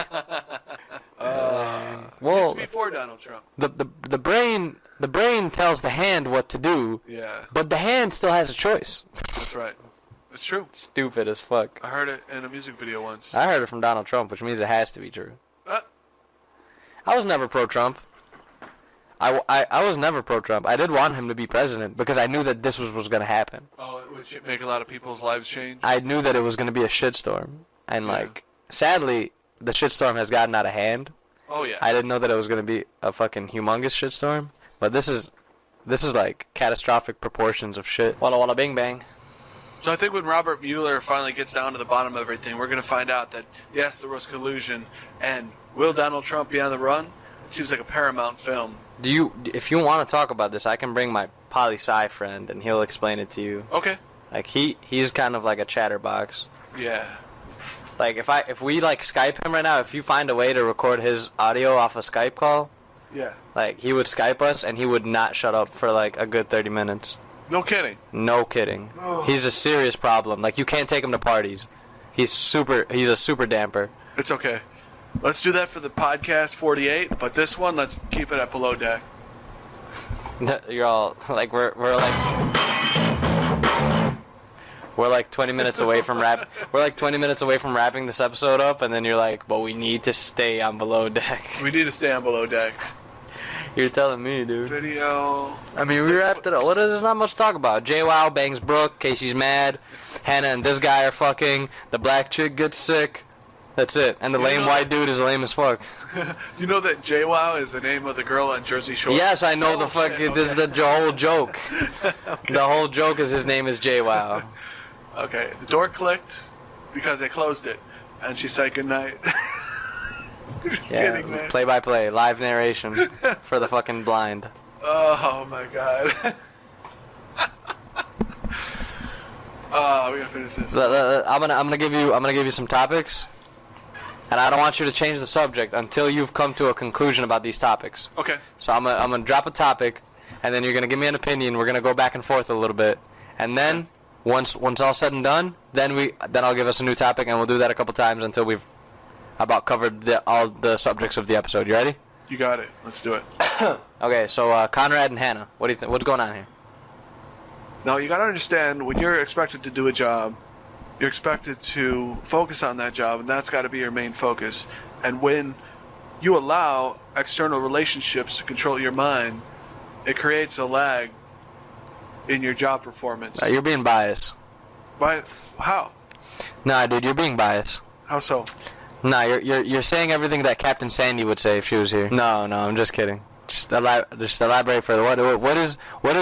Well, before Donald Trump. The brain tells the hand what to do. Yeah. But the hand still has a choice. That's right. It's true. Stupid as fuck. I heard it in a music video once. I heard it from Donald Trump, which means it has to be true. I was never pro-Trump. I was never pro-Trump. I did want him to be president because I knew that this was going to happen. Oh, it would make a lot of people's lives change? I knew that it was going to be a shitstorm. And, like, sadly, the shitstorm has gotten out of hand. Oh, yeah. I didn't know that it was going to be a fucking humongous shitstorm. But this is like, catastrophic proportions of shit. Walla walla bing bang. So I think when Robert Mueller finally gets down to the bottom of everything, we're going to find out that, yes, there was collusion, and will Donald Trump be on the run? It seems like a Paramount film. If you want to talk about this, I can bring my poli-sci friend, and he'll explain it to you. Okay. Like, he's kind of like a chatterbox. Yeah. Like, if we, like, Skype him right now, if you find a way to record his audio off a Skype call, yeah, like, he would Skype us, and he would not shut up for, like, a good 30 minutes. No kidding. No kidding. Oh. He's a serious problem. Like, you can't take him to parties. He's a super damper. It's okay. Let's do that for the podcast 48, but this one, let's keep it at Below Deck. You're all, like, we're like 20 minutes away from We're like 20 minutes away from wrapping this episode up, and then you're like, but we need to stay on Below Deck. We need to stay on Below Deck. You're telling me, dude. Video. I mean, we wrapped it up. What is there's not much to talk about? JWoww bangs Brooke. Casey's mad. Hannah and this guy are fucking. The black chick gets sick. That's it. And the lame white dude is lame as fuck. You know that JWoww is the name of the girl on Jersey Shore? Yes, I know the fuck. Shit, This is the whole joke. Okay. The whole joke is his name is JWoww. Okay, the door clicked because they closed it, and she said goodnight. Just kidding, man. Play by play, live narration for the fucking blind. Oh my god. We gotta finish this. I'm gonna give you some topics, and I don't want you to change the subject until you've come to a conclusion about these topics. Okay. So I'm gonna drop a topic, and then you're gonna give me an opinion. We're gonna go back and forth a little bit, and then once all said and done, then I'll give us a new topic, and we'll do that a couple times until we've about covered all the subjects of the episode. You ready? You got it. Let's do it. Okay, so Conrad and Hannah, what do you think? What's going on here? Now, you gotta understand, when you're expected to do a job, you're expected to focus on that job, and that's gotta be your main focus. And when you allow external relationships to control your mind, it creates a lag in your job performance. You're being biased. How? Nah, dude, you're being biased. How so? Nah, you're saying everything that Captain Sandy would say if she was here. No, I'm just kidding. Just elaborate further. What is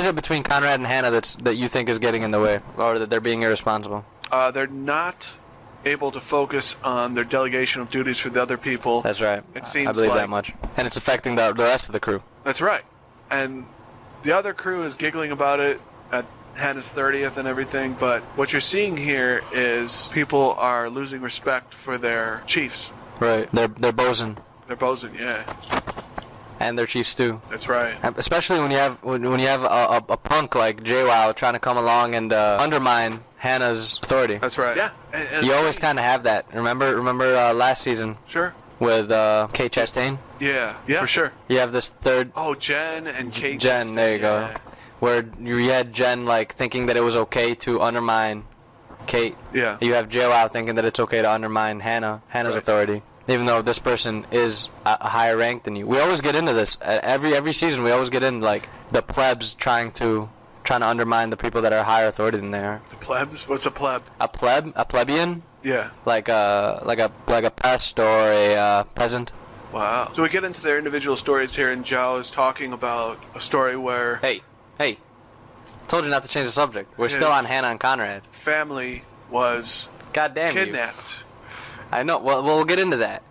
it between Conrad and Hannah that you think is getting in the way, or that they're being irresponsible? They're not able to focus on their delegation of duties for the other people. That's right. It seems I believe like that much, and it's affecting the rest of the crew. That's right. And the other crew is giggling about it at Hannah's 30th and everything, but what you're seeing here is people are losing respect for their chiefs. Right. They're bosun. They're bosun, yeah. And their chiefs too. That's right. Especially when you have a punk like JWoww trying to come along and undermine Hannah's authority. That's right. Yeah. And you always kind of have that. Remember last season? Sure. With Kate Chastain? Yeah, for sure. You have this third... Oh, Jen and Kate Jen, Chastain, there you go. Where you had Jen, like, thinking that it was okay to undermine Kate. Yeah. You have JWoww thinking that it's okay to undermine Hannah's authority. Even though this person is a higher rank than you. We always get into this. Every season, we always get in, like, the plebs trying to undermine the people that are higher authority than they are. The plebs? What's a pleb? A plebeian? Yeah. Like a pest or a peasant. Wow. So we get into their individual stories here, and Zhao is talking about a story where... Hey. I told you not to change the subject. We're still on Hannah and Conrad. Family was kidnapped. You. I know. Well, we'll get into that.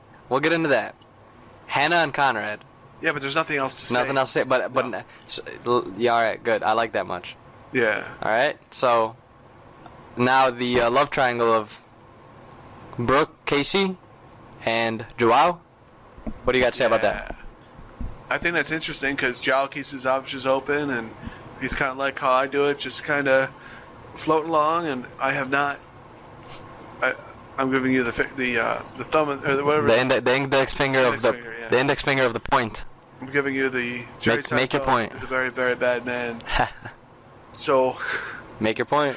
Hannah and Conrad. Yeah, but there's nothing else to say. Nothing else to say. But No. yeah, all right, good. I like that much. Yeah. All right. So now the love triangle of Brooke, Casey, and Joao. What do you got to say about that? I think that's interesting because Joao keeps his options open, and he's kind of like how I do it, just kind of floating along. And I have not. I'm giving you the thumb or whatever. The index finger of the finger, yeah. the index finger of the point. I'm giving you the Jerry Make your Seinfeld point. is a very, very bad man. So Make your point.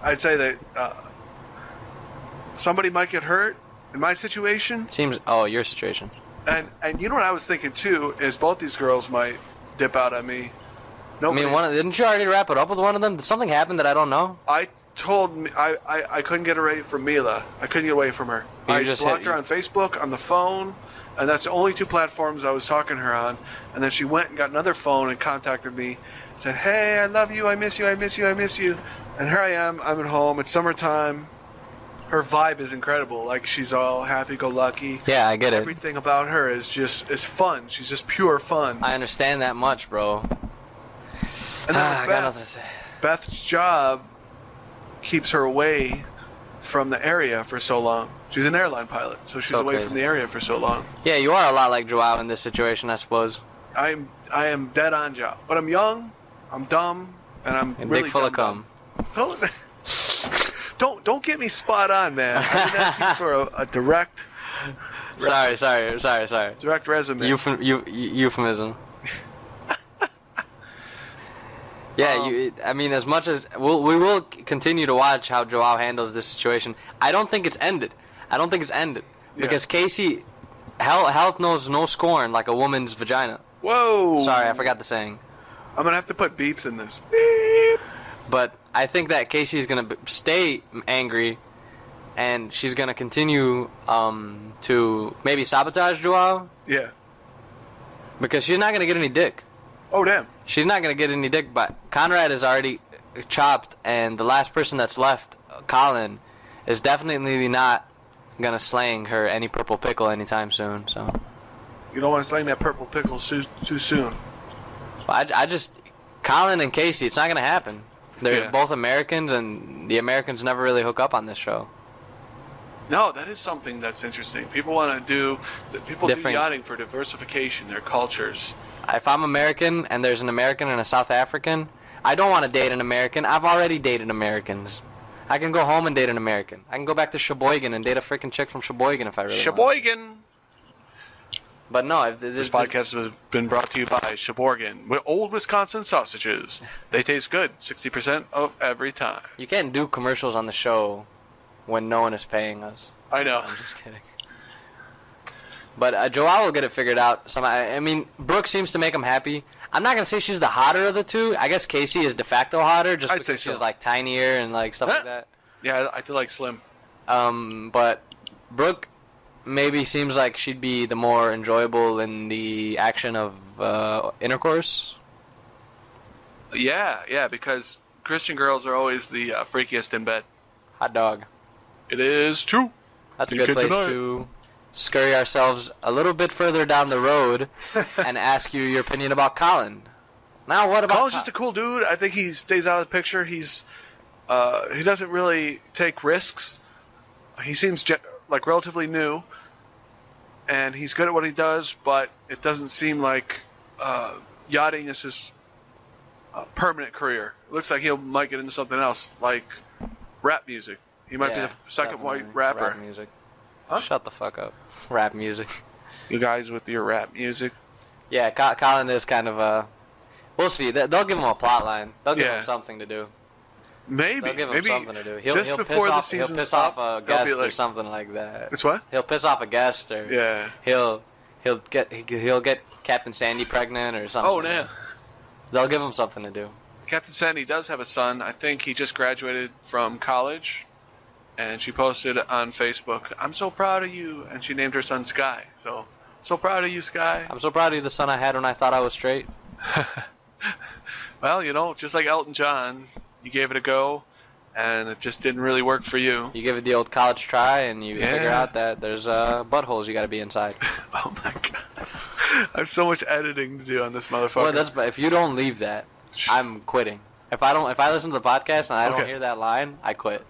I'd say that somebody might get hurt in my situation, Seems. Your situation. and you know what I was thinking too is both these girls might dip out on me. I mean, didn't you already wrap it up with one of them? Did something happen that I don't know? I couldn't get away from Mila. I couldn't get away from her. You I just blocked her on Facebook, on the phone, and that's the only two platforms I was talking to her on. And then she went and got another phone and contacted me, said, "Hey, I love you. I miss you. I miss you. I miss you." And here I am. I'm at home. It's summertime. Her vibe is incredible. Like, she's all happy-go-lucky. Yeah, I get it. Everything about her is fun. She's just pure fun. I understand that much, bro. And then I got nothing to say. Beth's job keeps her away from the area for so long. She's an airline pilot, so she's So away crazy. from the area for so long. Yeah, you are a lot like Joao in this situation, I suppose. I am dead on job, but I'm young, I'm dumb, and I'm And really dick full of dumb. cum. Don't get me spot on, man. I've been asking for a direct Sorry. direct resume. Euphemism. Yeah, I mean, as much as we will continue to watch how Joao handles this situation. I don't think it's ended. Because Casey, health knows no scorn like a woman's vagina. Whoa! Sorry, I forgot the saying. I'm gonna have to put beeps in this. Beep. But I think that Casey is gonna stay angry, and she's gonna continue to maybe sabotage Joao Yeah. because she's not gonna get any dick. Oh damn. She's not going to get any dick, but Conrad is already chopped, and the last person that's left, Colin, is definitely not going to slang her any purple pickle anytime soon. So You don't want to slang that purple pickle too soon. I just, Colin and Casey, it's not going to happen. They're Yeah. both Americans, and the Americans never really hook up on this show. No, that is something that's interesting. People want to do Different- yachting for diversification, their cultures. If I'm American and there's an American and a South African, I don't want to date an American. I've already dated Americans. I can go home and date an American. I can go back to Sheboygan and date a freaking chick from Sheboygan if I really want. Sheboygan. But no, if This podcast has been brought to you by Sheboygan, old Wisconsin sausages. They taste good 60% of every time. You can't do commercials on the show when no one is paying us. I know. I'm just kidding. But Joao will get it figured out somehow. I mean, Brooke seems to make him happy. I'm not gonna say she's the hotter of the two. I guess Casey is de facto hotter just I'd because say so. she's like tinier and like stuff like that. Yeah, I do like Slim. But Brooke maybe seems like she'd be the more enjoyable in the action of intercourse. Yeah, because Christian girls are always the freakiest in bed. Hot dog. It is true. That's a You good can place deny it. to scurry ourselves a little bit further down the road and ask you your opinion about Colin. Now, what about Colin's just a cool dude. I think he stays out of the picture. He doesn't really take risks. He seems like relatively new, and he's good at what he does. But it doesn't seem like yachting is his permanent career. It looks like he might get into something else, like rap music. He might be the second definitely. white rapper. Rap music. Huh? Shut the fuck up. Rap music. You guys with your rap music. Yeah, Colin is kind of a... We'll see. They'll give him a plot line. They'll give Yeah. him something to do. Maybe. They'll give him Maybe something to do. just He'll before the he'll season's piss off up, a they'll guest be or like- something like that. It's what? He'll piss off a guest or... Yeah. He'll get Captain Sandy pregnant or something. Oh, man. They'll give him something to do. Captain Sandy does have a son. I think he just graduated from college, and she posted on Facebook, "I'm so proud of you," and she named her son Sky. So proud of you, Sky. I'm so proud of you, the son I had when I thought I was straight. Well, just like Elton John, you gave it a go, and it just didn't really work for you. You give it the old college try, and you Yeah. figure out that there's buttholes you got to be inside. Oh my god. I have so much editing to do on this motherfucker. Well, if you don't leave that, I'm quitting. If I listen to the podcast and I don't hear that line, I quit.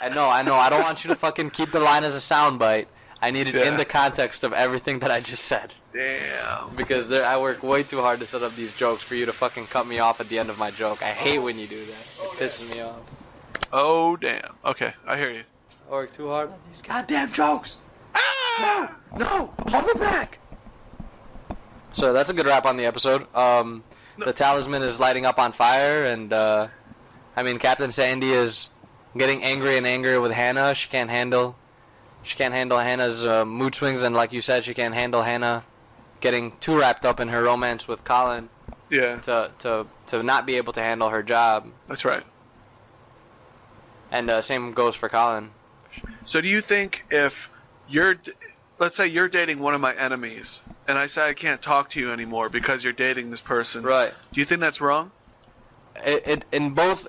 I know. I don't want you to fucking keep the line as a soundbite. I need it in the context of everything that I just said. Damn. Because I work way too hard to set up these jokes for you to fucking cut me off at the end of my joke. I hate when you do that. It pisses me off. Oh, damn. Okay, I hear you. I work too hard on these goddamn jokes. No, hold me back. So that's a good wrap on the episode. The talisman is lighting up on fire, and Captain Sandy is getting angrier and angrier with Hannah. She can't handle Hannah's mood swings, and like you said, she can't handle Hannah getting too wrapped up in her romance with Colin. Yeah. To not be able to handle her job. That's right. And same goes for Colin. So do you think if let's say you're dating one of my enemies, and I say I can't talk to you anymore because you're dating this person, right? Do you think that's wrong? It in both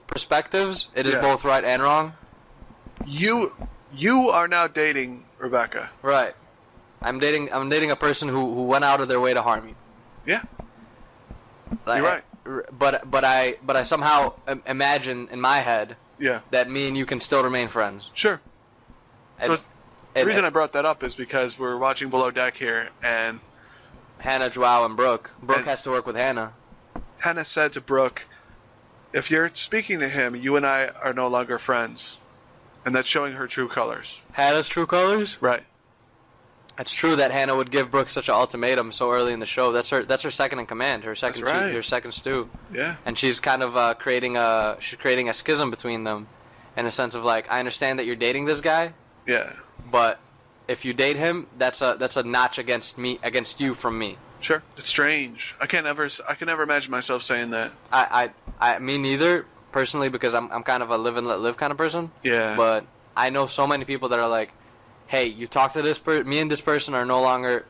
perspectives, it is both right and wrong. You are now dating Rebecca, right? I'm dating a person who went out of their way to harm you. Yeah, you're right. But I somehow imagine in my head, that me and you can still remain friends. Sure. The reason I brought that up is because we're watching Below Deck here, and Hannah, Joao, and Brooke. Brooke has to work with Hannah. Hannah said to Brooke, if you're speaking to him, you and I are no longer friends. And that's showing her true colors. Hannah's true colors? Right. It's true that Hannah would give Brooke such an ultimatum so early in the show. That's her second in command, her second stew. Yeah. And she's kind of creating a schism between them, in a sense of like, I understand that you're dating this guy. Yeah. But if you date him, that's a notch against you from me. Sure. It's strange. I can never imagine myself saying that. Me neither, personally, because I'm kind of a live and let live kind of person. Yeah. But I know so many people that are like, hey, you talk to this me and this person are no longer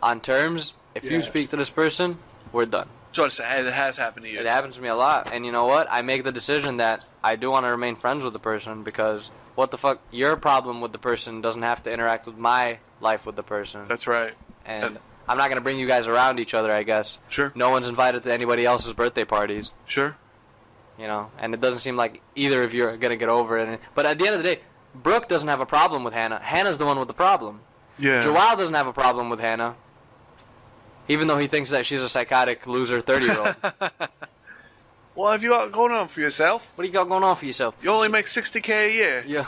on terms. If you speak to this person, we're done. So it has happened to you. It happens to me a lot. And you know what? I make the decision that I do want to remain friends with the person, because what the fuck? Your problem with the person doesn't have to interact with my life with the person. That's right. And I'm not going to bring you guys around each other, I guess. Sure. No one's invited to anybody else's birthday parties. Sure. You know, and it doesn't seem like either of you are going to get over it. But at the end of the day, Brooke doesn't have a problem with Hannah. Hannah's the one with the problem. Yeah. Joao doesn't have a problem with Hannah, even though he thinks that she's a psychotic loser 30-year-old. What have you got going on for yourself? What do you got going on for yourself? You only make $60K a year. Yeah.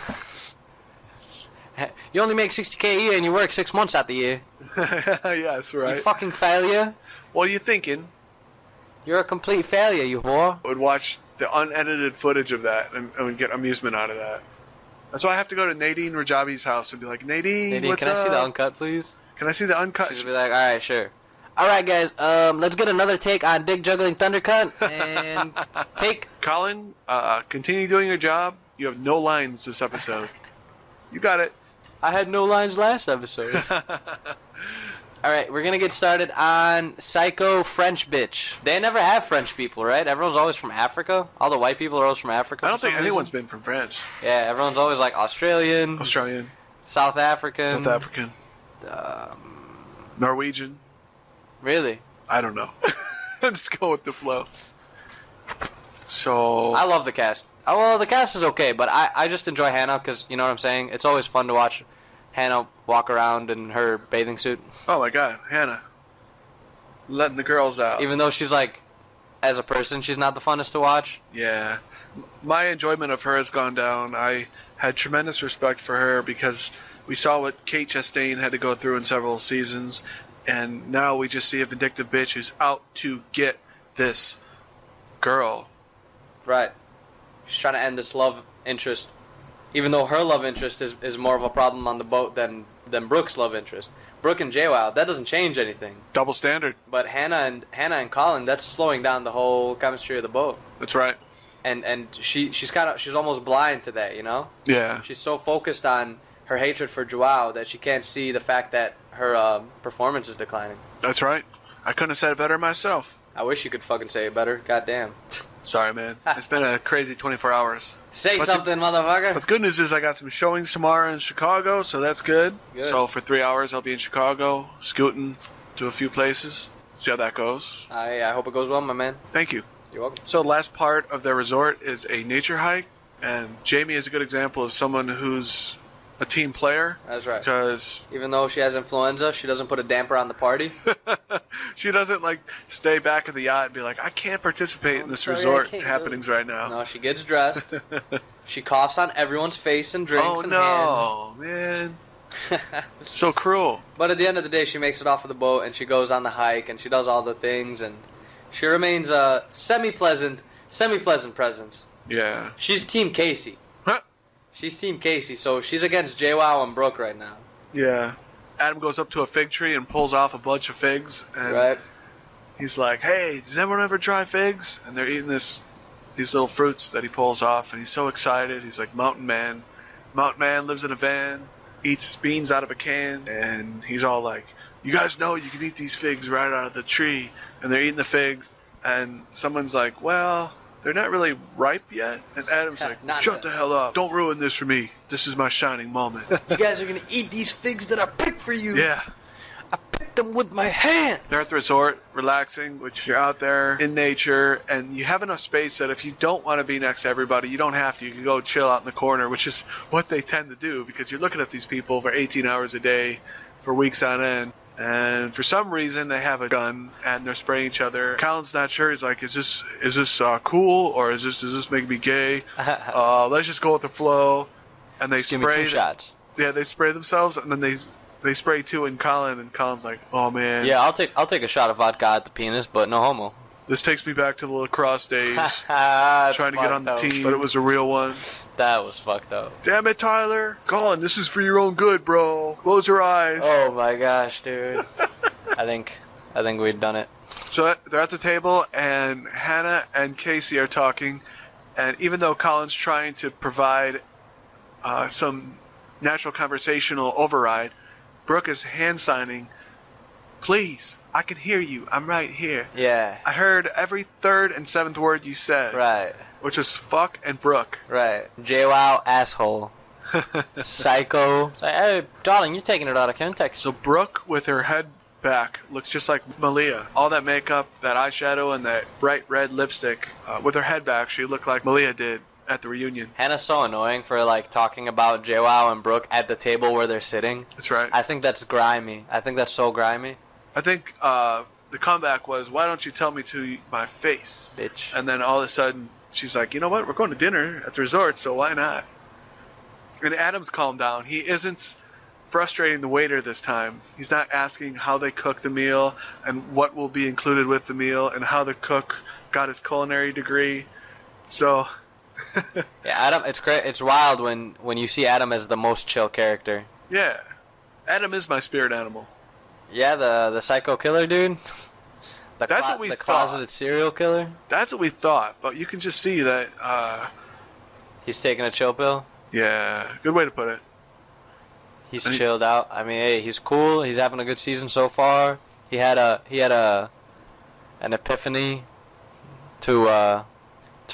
You only make $60K a year and you work 6 months out the year. Yes, right. You fucking failure. What are you thinking? You're a complete failure, you whore. I would watch the unedited footage of that and get amusement out of that. That's why I have to go to Nadine Rajabi's house and be like, Nadine, what's can up? I see the uncut, please? Can I see the uncut? She'll be like, all right, sure. All right, guys, let's get another take on Dick Juggling Thundercut, and take... Colin, continue doing your job. You have no lines this episode. You got it. I had no lines last episode. All right, we're going to get started on Psycho French Bitch. They never have French people, right? Everyone's always from Africa. All the white people are always from Africa. I don't think anyone's been from France. Yeah, everyone's always like Australian. South African. Norwegian. Really? I don't know. Just go with the flow. So... I love the cast. Oh, well, the cast is okay, but I just enjoy Hannah because, you know what I'm saying? It's always fun to watch Hannah walk around in her bathing suit. Oh, my God. Hannah. Letting the girls out. Even though she's like, as a person, she's not the funnest to watch. Yeah. My enjoyment of her has gone down. I had tremendous respect for her because we saw what Kate Chastain had to go through in several seasons, and now we just see a vindictive bitch who's out to get this girl. Right. She's trying to end this love interest, even though her love interest is more of a problem on the boat than Brooke's love interest. Brooke and JWoww, that doesn't change anything. Double standard. But Hannah and Colin, that's slowing down the whole chemistry of the boat. That's right. And she's almost blind to that, you know? Yeah. She's so focused on her hatred for JWoww that she can't see the fact that her performance is declining. That's right. I couldn't have said it better myself. I wish you could fucking say it better. Goddamn. Sorry, man. It's been a crazy 24 hours. Say But something, motherfucker. But the good news is I got some showings tomorrow in Chicago, so that's good. So for 3 hours, I'll be in Chicago, scooting to a few places. See how that goes. I hope it goes well, my man. Thank you. You're welcome. So the last part of their resort is a nature hike, and Jamie is a good example of someone who's a team player. That's right. Because Even though she has influenza, she doesn't put a damper on the party. she doesn't like stay back at the yacht and be like, I can't participate in this sorry, I resort can't happenings right now. No, she gets dressed. She coughs on everyone's face and drinks Oh and no, man. So cruel. But at the end of the day, she makes it off of the boat and she goes on the hike and she does all the things and she remains a semi-pleasant presence. Yeah. She's Team Casey. Huh? She's Team Casey, so she's against JWoww and Brooke right now. Yeah. Adam goes up to a fig tree and pulls off a bunch of figs, and Right? he's like, "Hey, does anyone ever try figs?" And they're eating these little fruits that he pulls off, and he's so excited. He's like, "Mountain man." Mountain man lives in a van, eats beans out of a can, and he's all like, "You guys know you can eat these figs right out of the tree." And they're eating the figs, and someone's like, "Well, they're not really ripe yet." And Adam's like, Nonsense. "Shut the hell up. Don't ruin this for me. This is my shining moment." You guys are gonna eat these figs that I picked for you. Yeah. I picked them with my hand. They're at the resort, relaxing, which you're out there in nature, and you have enough space that if you don't want to be next to everybody, you don't have to. You can go chill out in the corner, which is what they tend to do, because you're looking at these people for 18 hours a day for weeks on end. And for some reason, they have a gun and they're spraying each other. Colin's not sure. He's like, "Is this cool, or does this make me gay? Let's just go with the flow." And they Just give me spray. two shots. Yeah, they spray themselves, and then they spray two in Colin, and Colin's like, "Oh man, Yeah, I'll take a shot of vodka at the penis, but no homo. this takes me back to the lacrosse days, That's trying to get on the fucked up. team, but it was a real one." That was fucked up. Damn it, Tyler! Colin, this is for your own good, bro. Close your eyes. Oh my gosh, dude. I think we've done it. So they're at the table, and Hannah and Casey are talking, and even though Colin's trying to provide some natural conversational override, Brooke is hand signing, "Please, I can hear you. I'm right here. Yeah. I heard every third and seventh word you said." Right. Which was fuck and Brooke. Right. JWoww asshole. Psycho. It's like, hey, darling, you're taking it out of context. So Brooke, with her head back, looks just like Malia. All that makeup, that eyeshadow, and that bright red lipstick. With her head back, she looked like Malia did at the reunion. Hannah's so annoying for like talking about JWoww and Brooke at the table where they're sitting. That's right. I think that's grimy. I think that's so grimy. I think the comeback was, "Why don't you tell me to my face?" Bitch. And then all of a sudden, she's like, "You know what? We're going to dinner at the resort, so why not?" And Adam's calmed down. He isn't frustrating the waiter this time. He's not asking how they cook the meal and what will be included with the meal and how the cook got his culinary degree. So, Yeah, Adam, it's wild when you see Adam as the most chill character. yeah. Adam is my spirit animal. Yeah, the psycho killer dude. That's what we the thought. closeted serial killer. That's what we thought, but you can just see that, He's taking a chill pill. yeah, good way to put it. He's I mean- chilled out. I mean, hey, he's cool. He's having a good season so far. He had an epiphany to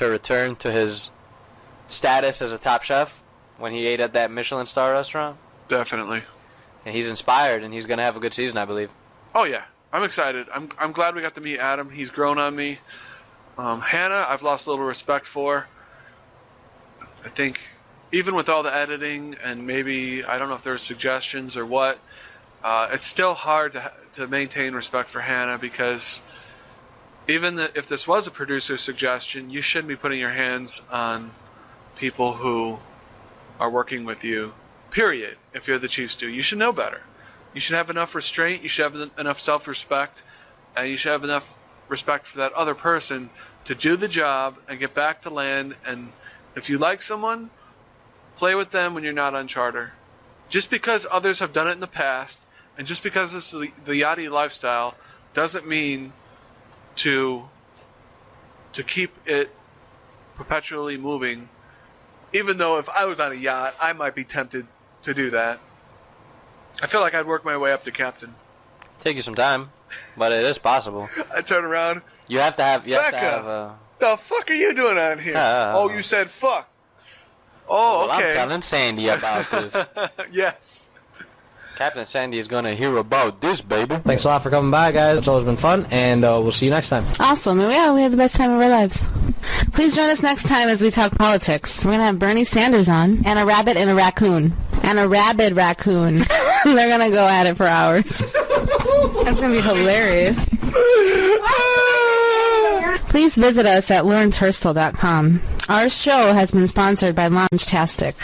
return to his status as a top chef when he ate at that Michelin star restaurant. Definitely. And he's inspired, and he's gonna have a good season, I believe. Oh yeah, I'm excited. I'm glad we got to meet Adam. He's grown on me. Hannah, I've lost a little respect for. I think even with all the editing and maybe I don't know if there are suggestions or what, it's still hard to maintain respect for Hannah because even if this was a producer suggestion, you shouldn't be putting your hands on people who are working with you. Period. If you're the chief stew, you should know better. You should have enough restraint. You should have enough self-respect, and you should have enough respect for that other person to do the job and get back to land. And if you like someone, play with them when you're not on charter. Just because others have done it in the past, and just because it's the yachty lifestyle, doesn't mean to keep it perpetually moving. Even though if I was on a yacht, I might be tempted to do that. I feel like I'd work my way up to captain. Take you some time, but it is possible. I turn around. You have to have Becca! the fuck are you doing on here? Oh, you said fuck. Oh, Well, okay. I'm telling Sandy about this. Yes. Captain Sandy is going to hear about this, baby. Thanks a lot for coming by, guys. It's always been fun, and we'll see you next time. Awesome. Yeah, we had the best time of our lives. Please join us next time as we talk politics. We're going to have Bernie Sanders on, and a rabbit and a raccoon. And a rabid raccoon. They're going to go at it for hours. That's going to be hilarious. Please visit us at lawrencehurstel.com. Our show has been sponsored by Loungtastic.